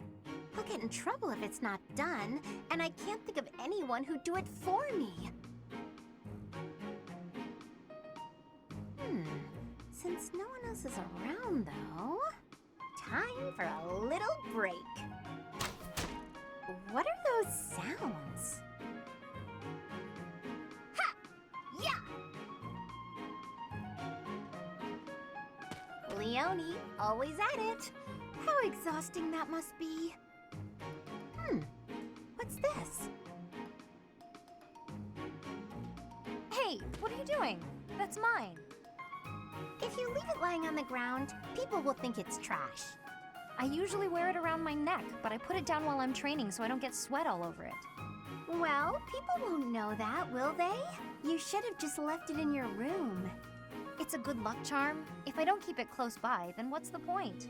I'll get in trouble if it's not done, and I can't think of anyone who'd do it for me. Since no one else is around, though, time for a little break. What are those sounds? Ha! Yeah! Leonie, always at it. How exhausting that must be. What's this? Hey, what are you doing? That's mine. If you leave it lying on the ground, people will think it's trash. I usually wear it around my neck, but I put it down while I'm training so I don't get sweat all over it. Well, people won't know that, will they? You should have just left it in your room. It's a good luck charm. If I don't keep it close by, then what's the point?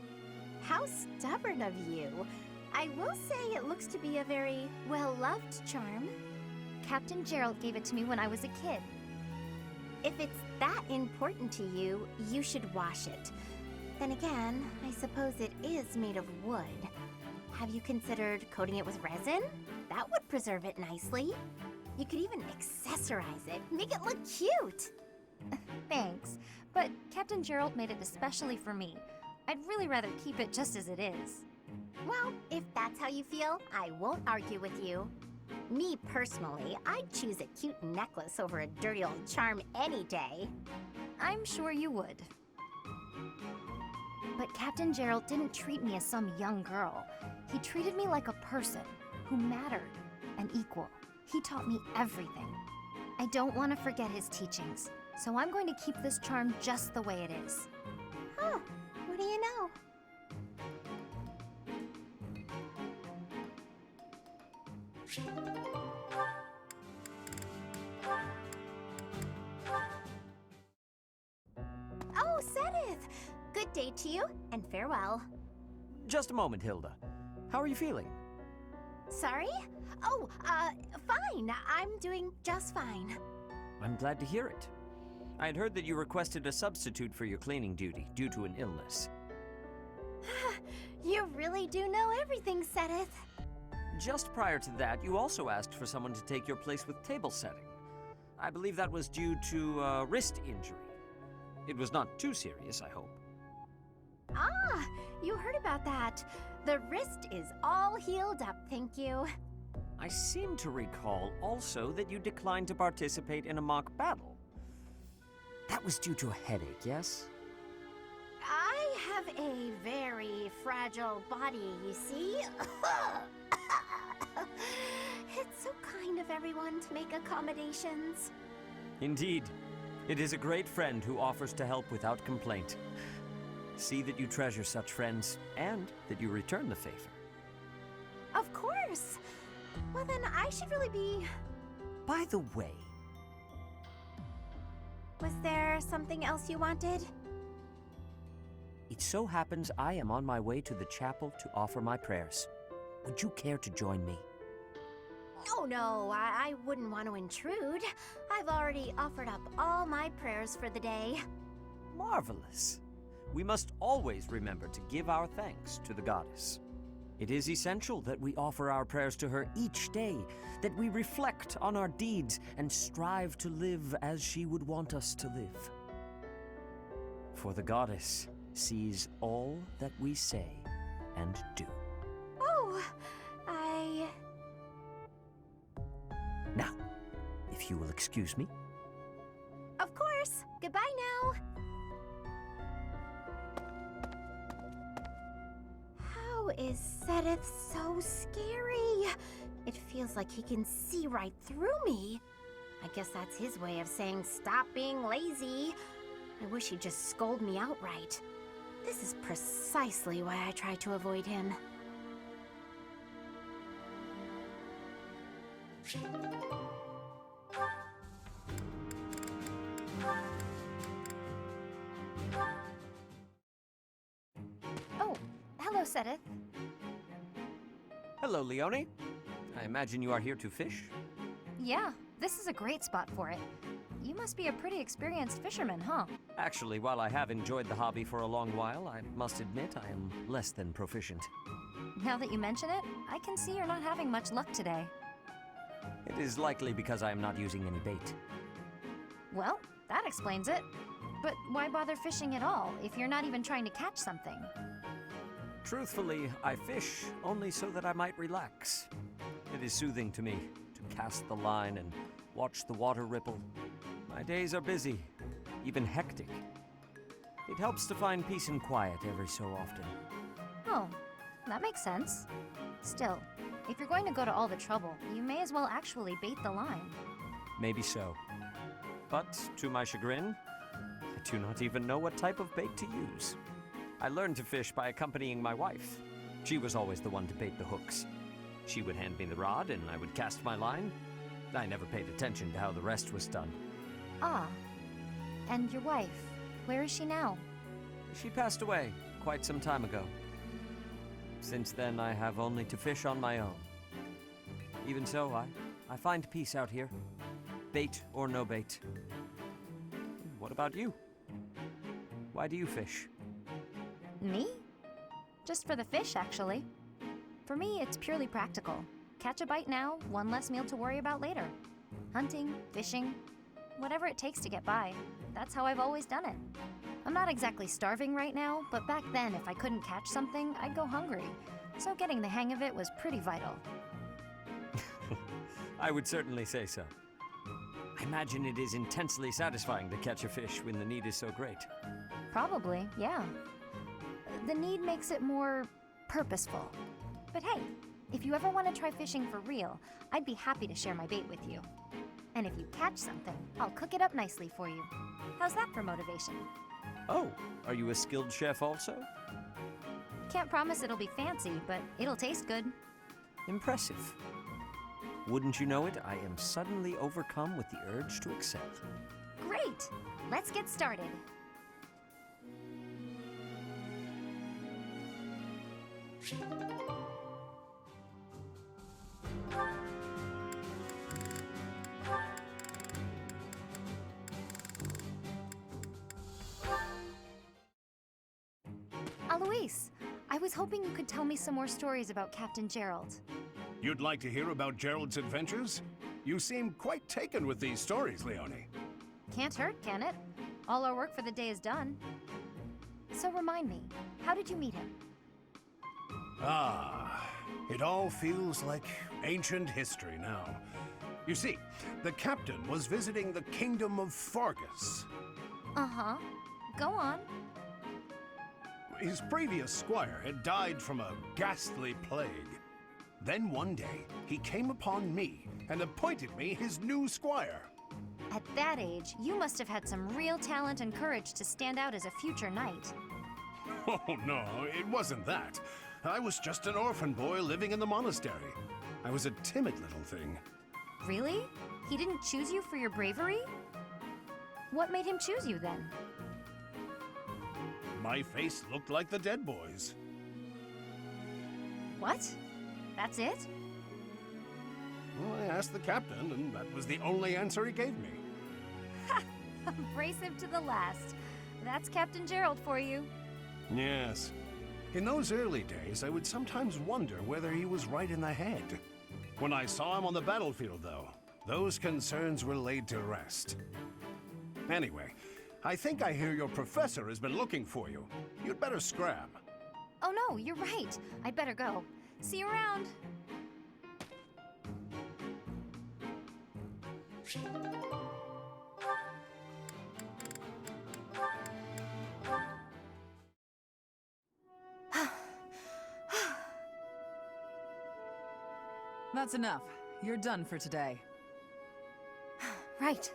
How stubborn of you. I will say it looks to be a very well-loved charm. Captain Gerald gave it to me when I was a kid. If it's that important to you, you should wash it. Then again, I suppose it is made of wood. Have you considered coating it with resin? That would preserve it nicely. You could even accessorize it, make it look cute. Thanks, but Captain Gerald made it especially for me. I'd really rather keep it just as it is. Well, if that's how you feel, I won't argue with you. Me personally, I'd choose a cute necklace over a dirty old charm any day. I'm sure you would. But Captain Gerald didn't treat me as some young girl. He treated me like a person who mattered, an equal. He taught me everything. I don't want to forget his teachings, so I'm going to keep this charm just the way it is. Huh, what do you know? Oh, Sedith! Good day to you, and farewell. Just a moment, Hilda. How are you feeling? Sorry? Oh, fine. I'm doing just fine. I'm glad to hear it. I had heard that you requested a substitute for your cleaning duty due to an illness. You really do know everything, Sedith. Just prior to that, you also asked for someone to take your place with table setting. I believe that was due to a wrist injury. It was not too serious, I hope. Ah, you heard about that. The wrist is all healed up, thank you. I seem to recall also that you declined to participate in a mock battle. That was due to a headache, yes? I have a very fragile body, you see. It's so kind of everyone to make accommodations. Indeed. It is a great friend who offers to help without complaint. See that you treasure such friends, and that you return the favor. Of course. Well, then I should really be... By the way... Was there something else you wanted? It so happens I am on my way to the chapel to offer my prayers. Would you care to join me? Oh no, I wouldn't want to intrude. I've already offered up all my prayers for the day. Marvelous. We must always remember to give our thanks to the goddess. It is essential that we offer our prayers to her each day, that we reflect on our deeds and strive to live as she would want us to live. For the goddess sees all that we say and do. Oh, Now, if you will excuse me. Of course. Goodbye now. How is Sedith so scary? It feels like he can see right through me. I guess that's his way of saying stop being lazy. I wish he'd just scold me outright. This is precisely why I try to avoid him. Oh, hello, Sedith. Hello, Leone. I imagine you are here to fish? Yeah, this is a great spot for it. You must be a pretty experienced fisherman, huh? Actually, while I have enjoyed the hobby for a long while, I must admit I am less than proficient. Now that you mention it, I can see you're not having much luck today. It is likely because I am not using any bait. Well, that explains it. But why bother fishing at all if you're not even trying to catch something? Truthfully, I fish only so that I might relax. It is soothing to me to cast the line and watch the water ripple. My days are busy, even hectic. It helps to find peace and quiet every so often. Oh, that makes sense. Still, if you're going to go to all the trouble, you may as well actually bait the line. Maybe so. But, to my chagrin, I do not even know what type of bait to use. I learned to fish by accompanying my wife. She was always the one to bait the hooks. She would hand me the rod and I would cast my line. I never paid attention to how the rest was done. Ah. And your wife, where is she now? She passed away quite some time ago. Since then, I have only to fish on my own. Even so, I find peace out here. Bait or no bait. What about you? Why do you fish? Me? Just for the fish, actually. For me, it's purely practical. Catch a bite now, one less meal to worry about later. Hunting, fishing, whatever it takes to get by. That's how I've always done it. I'm not exactly starving right now, but back then, if I couldn't catch something, I'd go hungry. So getting the hang of it was pretty vital. I would certainly say so. I imagine it is intensely satisfying to catch a fish when the need is so great. Probably, yeah. The need makes it more purposeful. But hey, if you ever want to try fishing for real, I'd be happy to share my bait with you. And if you catch something, I'll cook it up nicely for you. How's that for motivation? Oh, are you a skilled chef also? Can't promise it'll be fancy, but it'll taste good. Impressive. Wouldn't you know it, I am suddenly overcome with the urge to excel. Great! Let's get started. Alois, I was hoping you could tell me some more stories about Captain Gerald. You'd like to hear about Gerald's adventures? You seem quite taken with these stories, Leonie. Can't hurt, can it? All our work for the day is done. So remind me, how did you meet him? Ah, it all feels like ancient history now. You see, the captain was visiting the kingdom of Fargus. Uh-huh. Go on. His previous squire had died from a ghastly plague. Then one day, he came upon me and appointed me his new squire. At that age, you must have had some real talent and courage to stand out as a future knight. Oh, no, it wasn't that. I was just an orphan boy living in the monastery. I was a timid little thing. Really? He didn't choose you for your bravery? What made him choose you then? My face looked like the dead boys. What? That's it? Well, I asked the captain, and that was the only answer he gave me. Ha! Abrasive to the last. That's Captain Gerald for you. Yes. In those early days, I would sometimes wonder whether he was right in the head. When I saw him on the battlefield, though, those concerns were laid to rest. Anyway, I think I hear your professor has been looking for you. You'd better scram. Oh no, you're right. I'd better go. See you around. That's enough. You're done for today. Right.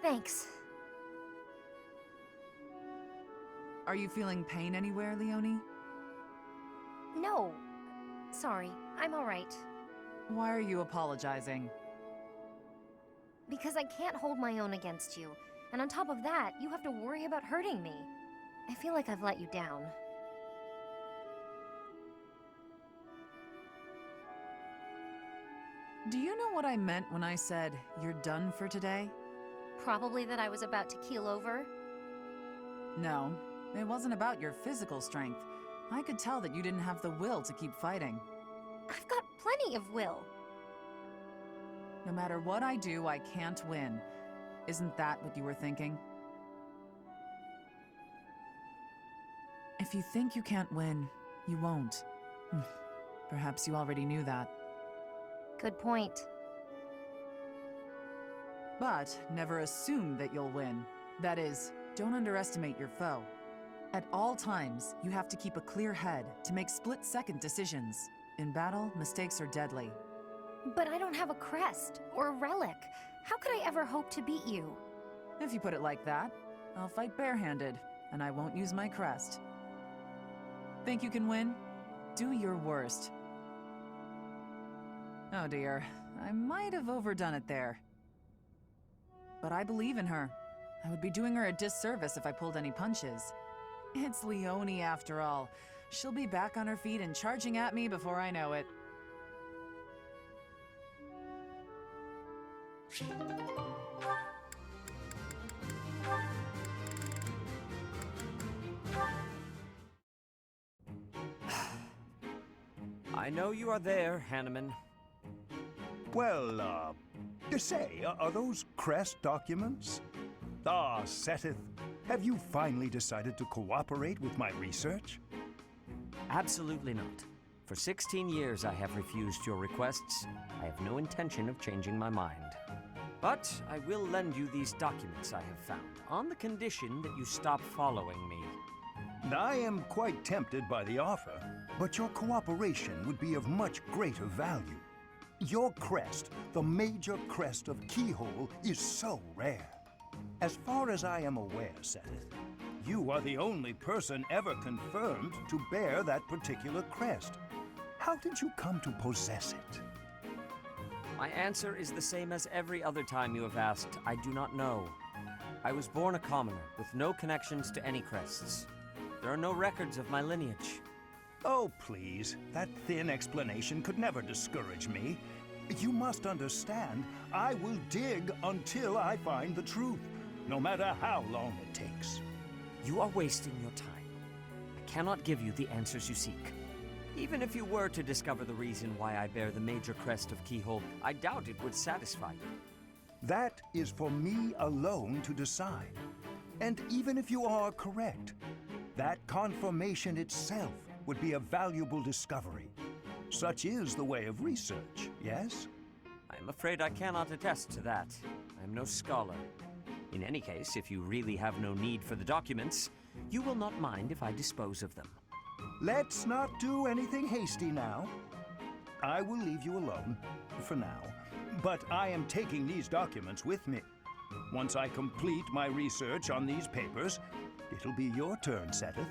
Thanks. Are you feeling pain anywhere, Leonie? No. Sorry, I'm all right. Why are you apologizing? Because I can't hold my own against you. And on top of that, you have to worry about hurting me. I feel like I've let you down. Do you know what I meant when I said, you're done for today? Probably that I was about to keel over. No, it wasn't about your physical strength. I could tell that you didn't have the will to keep fighting. I've got plenty of will. No matter what I do, I can't win. Isn't that what you were thinking? If you think you can't win, you won't. Perhaps you already knew that. Good point. But never assume that you'll win. That is, don't underestimate your foe. At all times, you have to keep a clear head to make split-second decisions. In battle, mistakes are deadly. But I don't have a crest or a relic. How could I ever hope to beat you? If you put it like that, I'll fight barehanded, and I won't use my crest. Think you can win? Do your worst. Oh dear, I might have overdone it there. But I believe in her. I would be doing her a disservice if I pulled any punches. It's Leonie after all. She'll be back on her feet and charging at me before I know it. I know you are there, Hanneman. Well, Say, are those crest documents? Ah, Seteth, have you finally decided to cooperate with my research? Absolutely not. For 16 years I have refused your requests. I have no intention of changing my mind. But I will lend you these documents I have found, on the condition that you stop following me. I am quite tempted by the offer, but your cooperation would be of much greater value. Your crest, the major crest of Keyhole, is so rare. As far as I am aware, Seteth, you are the only person ever confirmed to bear that particular crest. How did you come to possess it? My answer is the same as every other time you have asked. I do not know. I was born a commoner, with no connections to any crests. There are no records of my lineage. Oh, please. That thin explanation could never discourage me. You must understand, I will dig until I find the truth, no matter how long it takes. You are wasting your time. I cannot give you the answers you seek. Even if you were to discover the reason why I bear the major crest of Keyhole, I doubt it would satisfy you. That is for me alone to decide. And even if you are correct, that confirmation itself would be a valuable discovery. Such is the way of research, yes? I am afraid I cannot attest to that. I am no scholar. In any case, if you really have no need for the documents, you will not mind if I dispose of them. Let's not do anything hasty now. I will leave you alone, for now. But I am taking these documents with me. Once I complete my research on these papers, it'll be your turn, Seteth.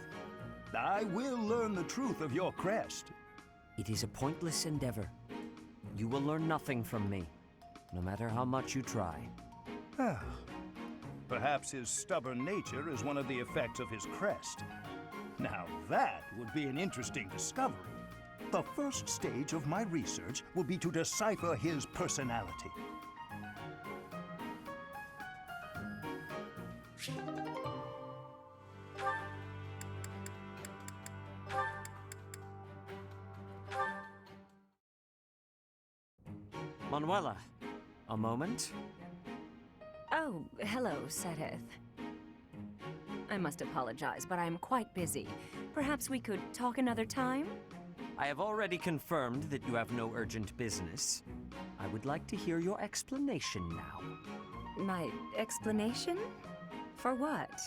I will learn the truth of your crest. It is a pointless endeavor. You will learn nothing from me, no matter how much you try. Perhaps his stubborn nature is one of the effects of his crest. Now that would be an interesting discovery. The first stage of my research will be to decipher his personality. Manuela, a moment? Oh, hello, Seteth. I must apologize, but I'm quite busy. Perhaps we could talk another time? I have already confirmed that you have no urgent business. I would like to hear your explanation now. My explanation? For what?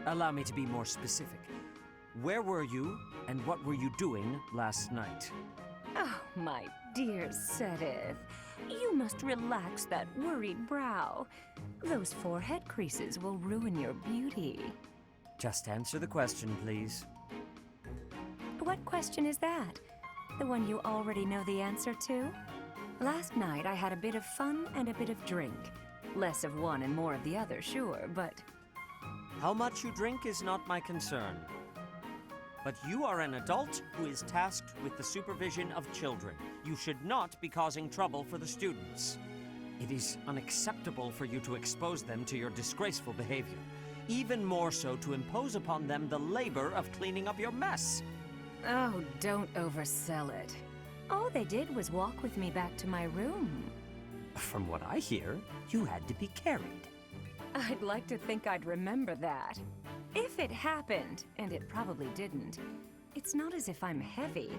Allow me to be more specific. Where were you, and what were you doing last night? Oh, my dear Seteth. You must relax that worried brow. Those forehead creases will ruin your beauty. Just answer the question, please. What question is that? The one you already know the answer to? Last night I had a bit of fun and a bit of drink. Less of one and more of the other, sure, but... How much you drink is not my concern. But you are an adult who is tasked with the supervision of children. You should not be causing trouble for the students. It is unacceptable for you to expose them to your disgraceful behavior. Even more so to impose upon them the labor of cleaning up your mess. Oh, don't oversell it. All they did was walk with me back to my room. From what I hear, you had to be carried. I'd like to think I'd remember that. If it happened, and it probably didn't, it's not as if I'm heavy.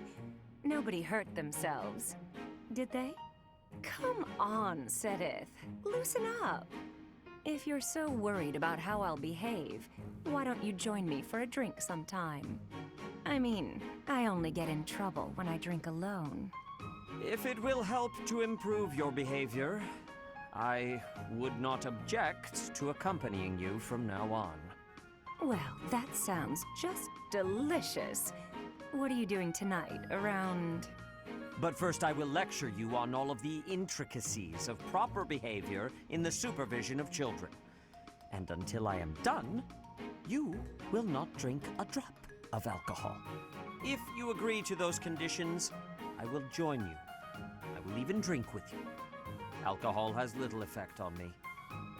Nobody hurt themselves. Did they? Come on, Seteth. Loosen up. If you're so worried about how I'll behave, why don't you join me for a drink sometime? I mean, I only get in trouble when I drink alone. If it will help to improve your behavior, I would not object to accompanying you from now on. Well, that sounds just delicious. What are you doing tonight, around... But first I will lecture you on all of the intricacies of proper behavior in the supervision of children. And until I am done, you will not drink a drop of alcohol. If you agree to those conditions, I will join you. I will even drink with you. Alcohol has little effect on me.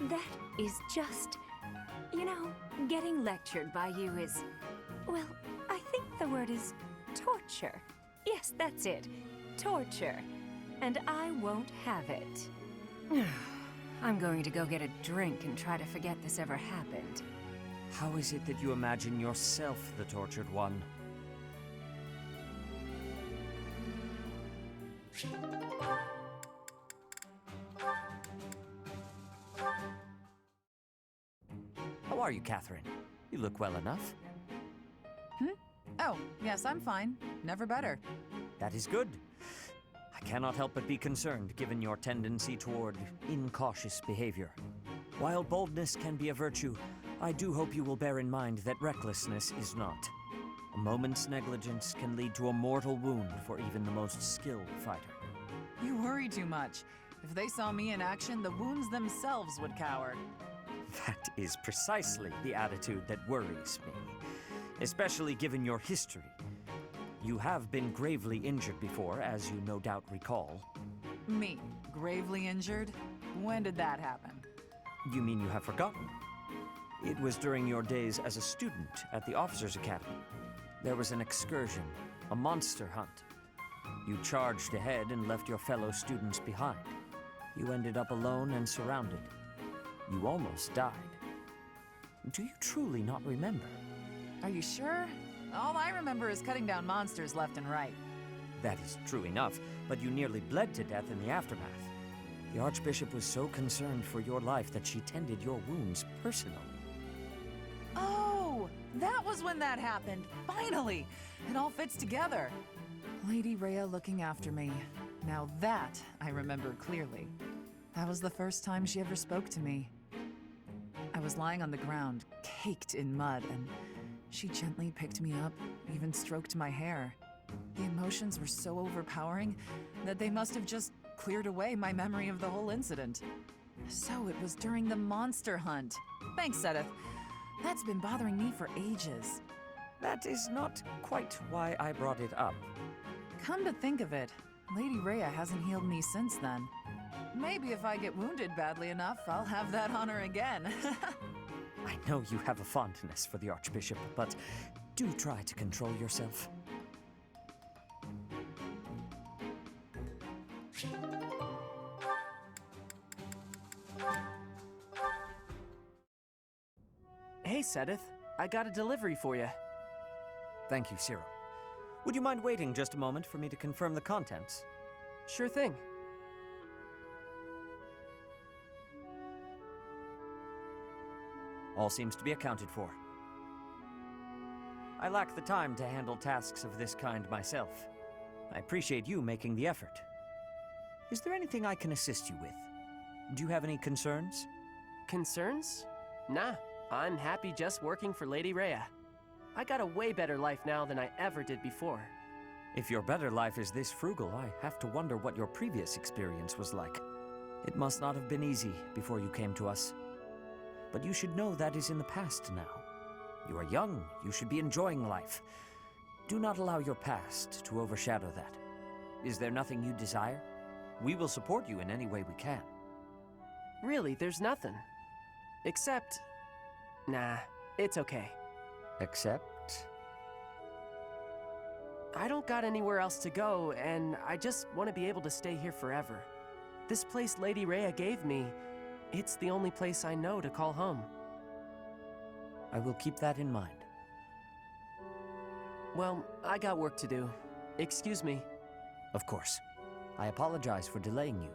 That is just... You know, getting lectured by you is... Well, I think the word is torture. Yes, that's it. Torture. and I won't have it. I'm going to go get a drink and try to forget this ever happened. How is it that you imagine yourself the tortured one? How are you, Catherine? You look well enough. Oh, yes, I'm fine. Never better. That is good. I cannot help but be concerned, given your tendency toward incautious behavior. While boldness can be a virtue, I do hope you will bear in mind that recklessness is not. A moment's negligence can lead to a mortal wound for even the most skilled fighter. You worry too much. If they saw me in action, the wounds themselves would cower. That is precisely the attitude that worries me, especially given your history. You have been gravely injured before, as you no doubt recall. Me? Gravely injured? When did that happen? You mean you have forgotten? It was during your days as a student at the Officers' Academy. There was an excursion, a monster hunt. You charged ahead and left your fellow students behind. You ended up alone and surrounded. You almost died. Do you truly not remember? Are you sure? All I remember is cutting down monsters left and right. That is true enough, but you nearly bled to death in the aftermath. The Archbishop was so concerned for your life that she tended your wounds personally. Oh, that was when that happened. Finally! It all fits together. Lady Rhea looking after me. Now that I remember clearly. That was the first time she ever spoke to me. I was lying on the ground, caked in mud, and she gently picked me up, even stroked my hair. The emotions were so overpowering that they must have just cleared away my memory of the whole incident. So it was during the monster hunt. Thanks, Sedith. That's been bothering me for ages. That is not quite why I brought it up. Come to think of it, Lady Rhea hasn't healed me since then. Maybe if I get wounded badly enough, I'll have that honor again. I know you have a fondness for the Archbishop, but do try to control yourself. Hey, Sedith. I got a delivery for you. Thank you, Cyril. Would you mind waiting just a moment for me to confirm the contents? Sure thing. All seems to be accounted for. I lack the time to handle tasks of this kind myself. I appreciate you making the effort. Is there anything I can assist you with? Do you have any concerns? Concerns? Nah, I'm happy just working for Lady Rhea. I got a way better life now than I ever did before. If your better life is this frugal, I have to wonder what your previous experience was like. It must not have been easy before you came to us. But you should know that is in the past now. You are young, you should be enjoying life. Do not allow your past to overshadow that. Is there nothing you desire? We will support you in any way we can. Really, there's nothing. Except... Nah, it's okay. Except? I don't got anywhere else to go, and I just want to be able to stay here forever. This place Lady Rhea gave me, it's the only place I know to call home. I will keep that in mind. Well, I got work to do. Excuse me. Of course. I apologize for delaying you.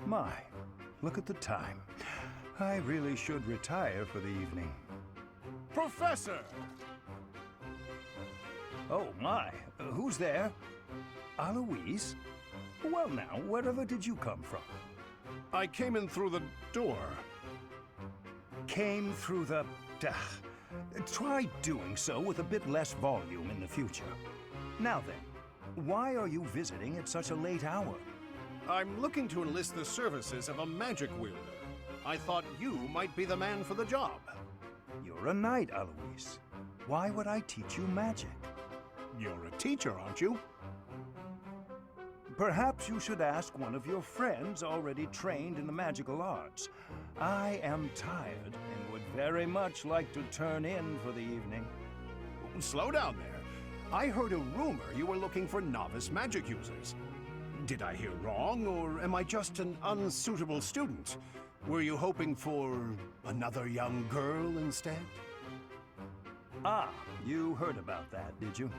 My, look at the time. I really should retire for the evening. Professor! Oh my, who's there? Aloise? Well now, wherever did you come from? I came in through the door. Came through the... Try doing so with a bit less volume in the future. Now then, why are you visiting at such a late hour? I'm looking to enlist the services of a magic wielder. I thought you might be the man for the job. You're a knight, Aloise. Why would I teach you magic? You're a teacher, aren't you? Perhaps you should ask one of your friends already trained in the magical arts. I am tired and would very much like to turn in for the evening. Slow down there. I heard a rumor you were looking for novice magic users. Did I hear wrong, or am I just an unsuitable student? Were you hoping for another young girl instead? Ah, you heard about that, did you?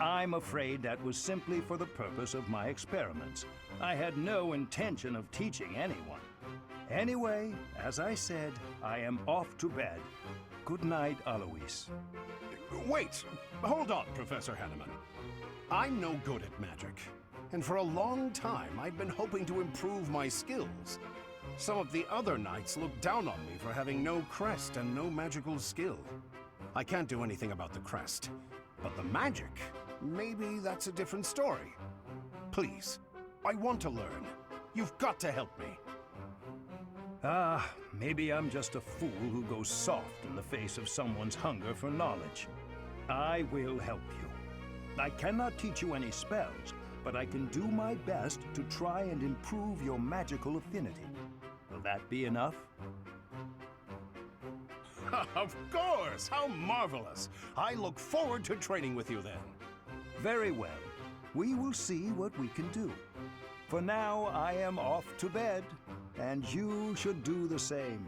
I'm afraid that was simply for the purpose of my experiments. I had no intention of teaching anyone. Anyway, as I said, I am off to bed. Good night, Alois. Wait! Hold on, Professor Hanneman. I'm no good at magic, and for a long time I've been hoping to improve my skills. Some of the other knights look down on me for having no crest and no magical skill. I can't do anything about the crest, but the magic, maybe that's a different story. Please, I want to learn. You've got to help me. Ah, maybe I'm just a fool who goes soft in the face of someone's hunger for knowledge. I will help you. I cannot teach you any spells, but I can do my best to try and improve your magical affinity. Will that be enough? Of course! How marvelous! I look forward to training with you then. Very well. We will see what we can do. For now, I am off to bed, and you should do the same.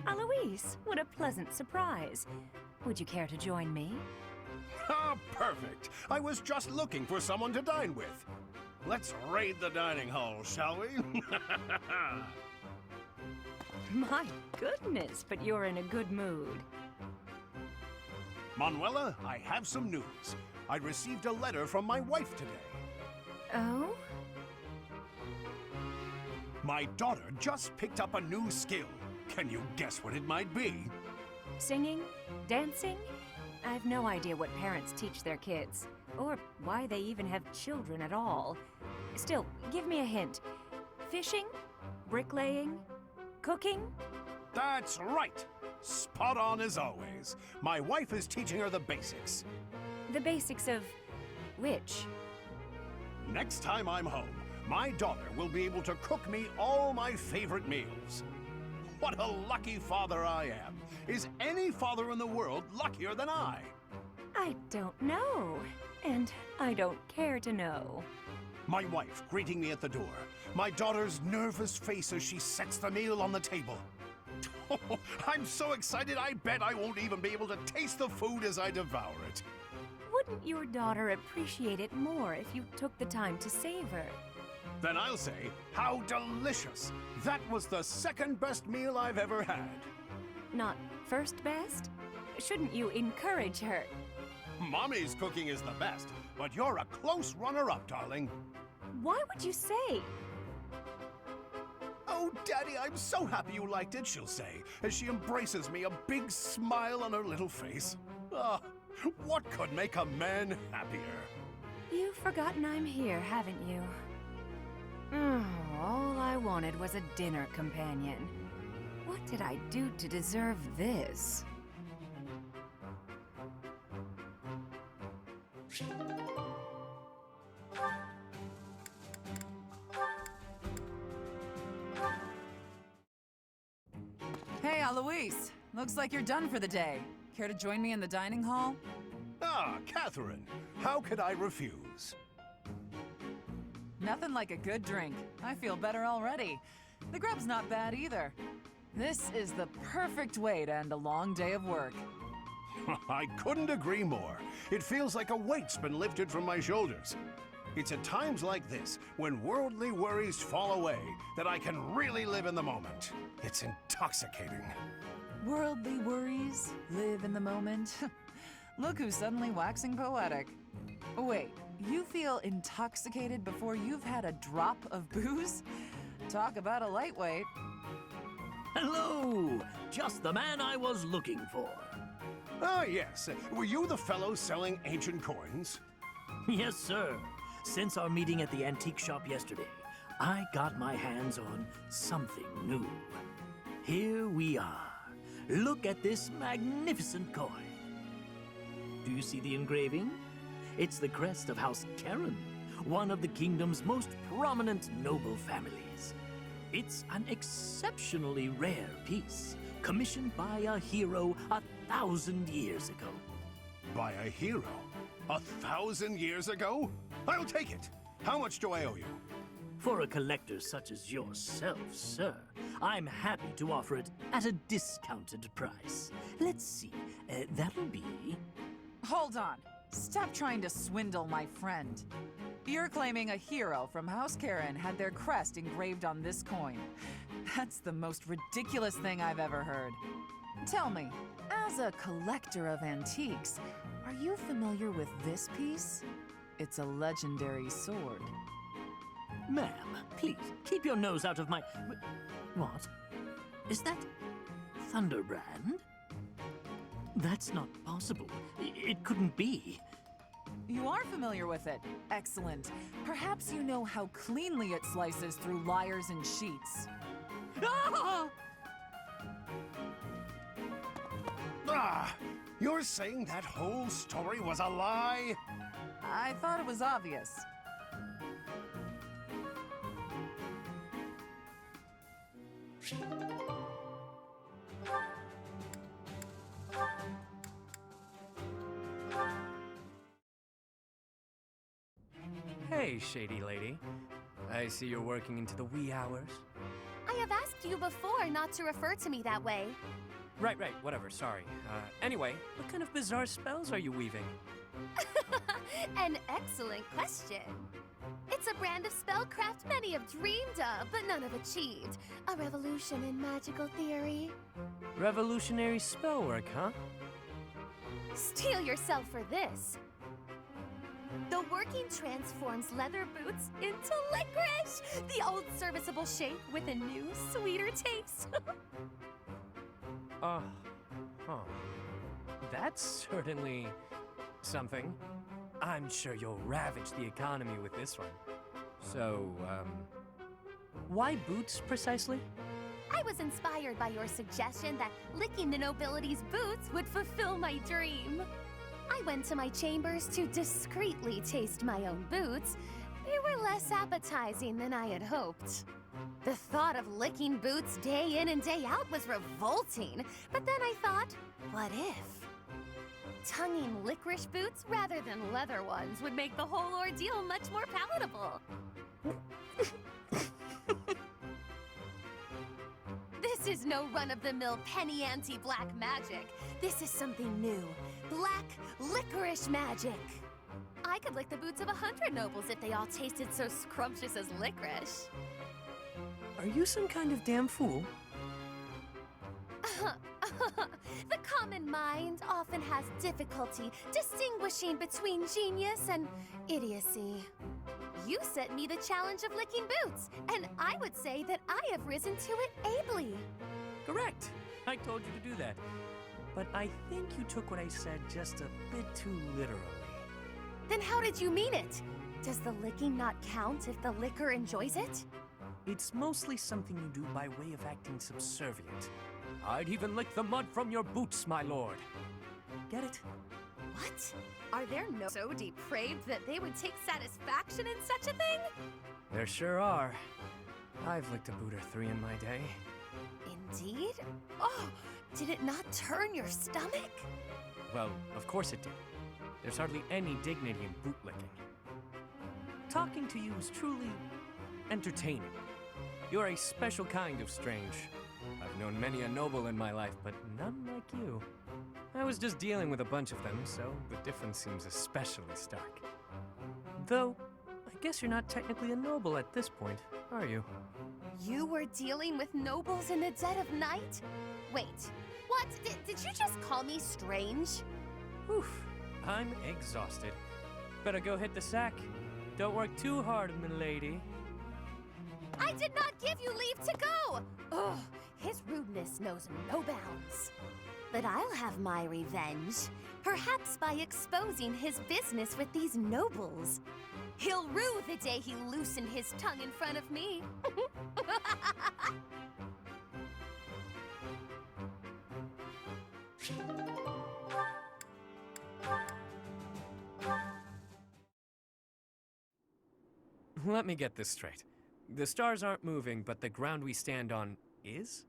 Alois, what a pleasant surprise. Would you care to join me? Ah, perfect! I was just looking for someone to dine with. Let's raid the dining hall, shall we? My goodness, but you're in a good mood. Manuela, I have some news. I received a letter from my wife today. Oh? My daughter just picked up a new skill. Can you guess what it might be? Singing? Dancing? I've no idea what parents teach their kids, or why they even have children at all. Still, give me a hint. Fishing? Bricklaying? Cooking? That's right! Spot on as always. My wife is teaching her the basics. The basics of which? Next time I'm home, my daughter will be able to cook me all my favorite meals. What a lucky father I am. Is any father in the world luckier than I? I don't know. And I don't care to know. My wife greeting me at the door. My daughter's nervous face as she sets the meal on the table. Oh, I'm so excited I bet I won't even be able to taste the food as I devour it. Wouldn't your daughter appreciate it more if you took the time to savor? Then I'll say, how delicious! That was the second best meal I've ever had. Not first best? Shouldn't you encourage her? Mommy's cooking is the best, but you're a close runner-up, darling. Why would you say? Oh, Daddy, I'm so happy you liked it, she'll say, as she embraces me, a big smile on her little face. Ah, what could make a man happier? You've forgotten I'm here, haven't you? All I wanted was a dinner companion. What did I do to deserve this? Hey, Alois. Looks like you're done for the day. Care to join me in the dining hall? Ah, Catherine, how could I refuse? Nothing like a good drink. I feel better already. The grub's not bad either. This is the perfect way to end a long day of work. I couldn't agree more. It feels like a weight's been lifted from my shoulders. It's at times like this, when worldly worries fall away, that I can really live in the moment. It's intoxicating. Worldly worries, live in the moment. Look who's suddenly waxing poetic. Wait, you feel intoxicated before you've had a drop of booze? Talk about a lightweight. Hello! Just the man I was looking for. Ah, yes. Were you the fellow selling ancient coins? Yes, sir. Since our meeting at the antique shop yesterday, I got my hands on something new. Here we are. Look at this magnificent coin. Do you see the engraving? It's the crest of House Karen, one of the kingdom's most prominent noble families. It's an exceptionally rare piece, commissioned by a hero 1,000 years ago. By a hero? 1,000 years ago? I'll take it. How much do I owe you? For a collector such as yourself, sir, I'm happy to offer it at a discounted price. Let's see, that'll be... Hold on. Stop trying to swindle my friend. You're claiming a hero from House Karen had their crest engraved on this coin. That's the most ridiculous thing I've ever heard. Tell me, as a collector of antiques, are you familiar with this piece? It's a legendary sword. Ma'am, please, keep your nose out of my... What? Is that Thunderbrand? That's not possible. It couldn't be. You are familiar with it. Excellent. Perhaps you know how cleanly it slices through liars and cheats. Ah! Ah! You're saying that whole story was a lie? I thought it was obvious. Hey, shady lady. I see you're working into the wee hours. I have asked you before not to refer to me that way. Right, whatever, sorry. Anyway, what kind of bizarre spells are you weaving? An excellent question. It's a brand of spellcraft many have dreamed of, but none have achieved. A revolution in magical theory. Revolutionary spellwork, huh? Steel yourself for this. The working transforms leather boots into licorice! The old serviceable shape with a new, sweeter taste. Huh. That's certainly something. I'm sure you'll ravage the economy with this one. So, why boots precisely? I was inspired by your suggestion that licking the nobility's boots would fulfill my dream. I went to my chambers to discreetly taste my own boots. They were less appetizing than I had hoped. The thought of licking boots day in and day out was revolting, but then I thought, what if? Tonguing licorice boots rather than leather ones would make the whole ordeal much more palatable. This is no run-of-the-mill penny ante black magic. This is something new. Black licorice magic. I could lick the boots of 100 nobles if they all tasted so scrumptious as licorice. Are you some kind of damn fool? The common mind often has difficulty distinguishing between genius and idiocy. You set me the challenge of licking boots, and I would say that I have risen to it ably. Correct. I told you to do that. But I think you took what I said just a bit too literally. Then how did you mean it? Does the licking not count if the liquor enjoys it? It's mostly something you do by way of acting subservient. I'd even lick the mud from your boots, my lord. Get it? What? Are there no so depraved that they would take satisfaction in such a thing? There sure are. I've licked a boot or three in my day. Indeed? Oh, did it not turn your stomach? Well, of course it did. There's hardly any dignity in bootlicking. Talking to you is truly entertaining. You're a special kind of strange. I've known many a noble in my life, but none like you. I was just dealing with a bunch of them, so the difference seems especially stark. Though, I guess you're not technically a noble at this point, are you? You were dealing with nobles in the dead of night? Wait, what? Did you just call me strange? Oof, I'm exhausted. Better go hit the sack. Don't work too hard, milady. I did not give you leave to go! Ugh, his rudeness knows no bounds. But I'll have my revenge, perhaps by exposing his business with these nobles. He'll rue the day he loosened his tongue in front of me. Let me get this straight. The stars aren't moving, but the ground we stand on is?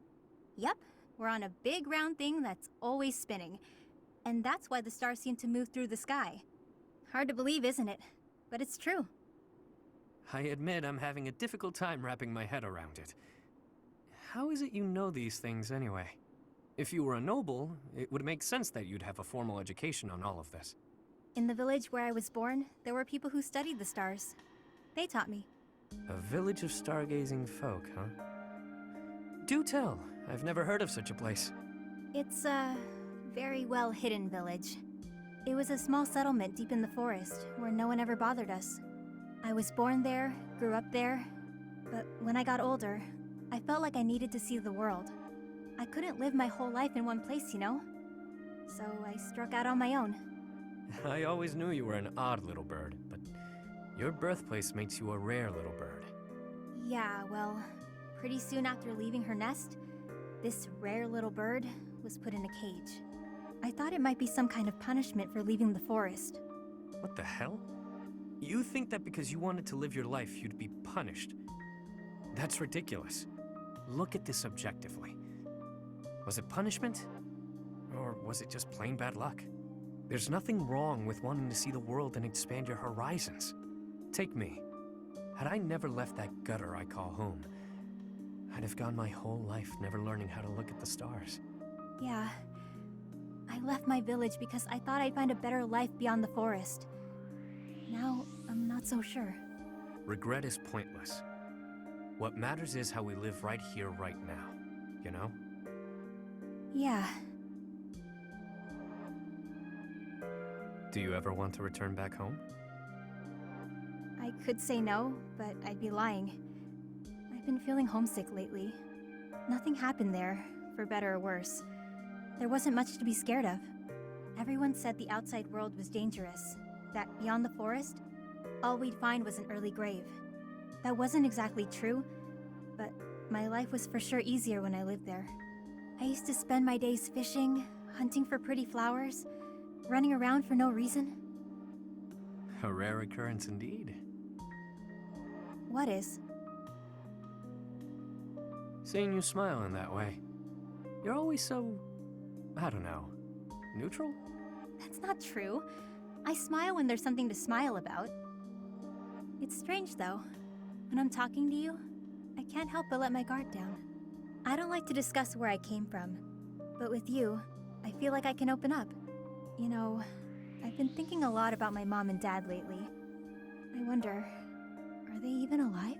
Yep, we're on a big round thing that's always spinning. And that's why the stars seem to move through the sky. Hard to believe, isn't it? But it's true. I admit I'm having a difficult time wrapping my head around it. How is it you know these things anyway? If you were a noble, it would make sense that you'd have a formal education on all of this. In the village where I was born, there were people who studied the stars. They taught me. A village of stargazing folk, huh? Do tell. I've never heard of such a place. It's a very well hidden village. It was a small settlement deep in the forest where no one ever bothered us. I was born there, grew up there, but when I got older, I felt like I needed to see the world. I couldn't live my whole life in one place, you know? So I struck out on my own. I always knew you were an odd little bird, but your birthplace makes you a rare little bird. Yeah, well, pretty soon after leaving her nest, this rare little bird was put in a cage. I thought it might be some kind of punishment for leaving the forest. What the hell? You think that because you wanted to live your life, you'd be punished? That's ridiculous. Look at this objectively. Was it punishment? Or was it just plain bad luck? There's nothing wrong with wanting to see the world and expand your horizons. Take me. Had I never left that gutter I call home, I'd have gone my whole life never learning how to look at the stars. Yeah. I left my village because I thought I'd find a better life beyond the forest. Now, I'm not so sure. Regret is pointless. What matters is how we live right here, right now. You know? Yeah. Do you ever want to return back home? I could say no, but I'd be lying. I've been feeling homesick lately. Nothing happened there, for better or worse. There wasn't much to be scared of. Everyone said the outside world was dangerous, that beyond the forest, all we'd find was an early grave. That wasn't exactly true, but my life was for sure easier when I lived there. I used to spend my days fishing, hunting for pretty flowers, running around for no reason. A rare occurrence indeed. What is? Seeing you smile in that way. You're always so, I don't know, neutral? That's not true. I smile when there's something to smile about. It's strange, though. When I'm talking to you, I can't help but let my guard down. I don't like to discuss where I came from, but with you, I feel like I can open up. You know, I've been thinking a lot about my mom and dad lately. I wonder, are they even alive?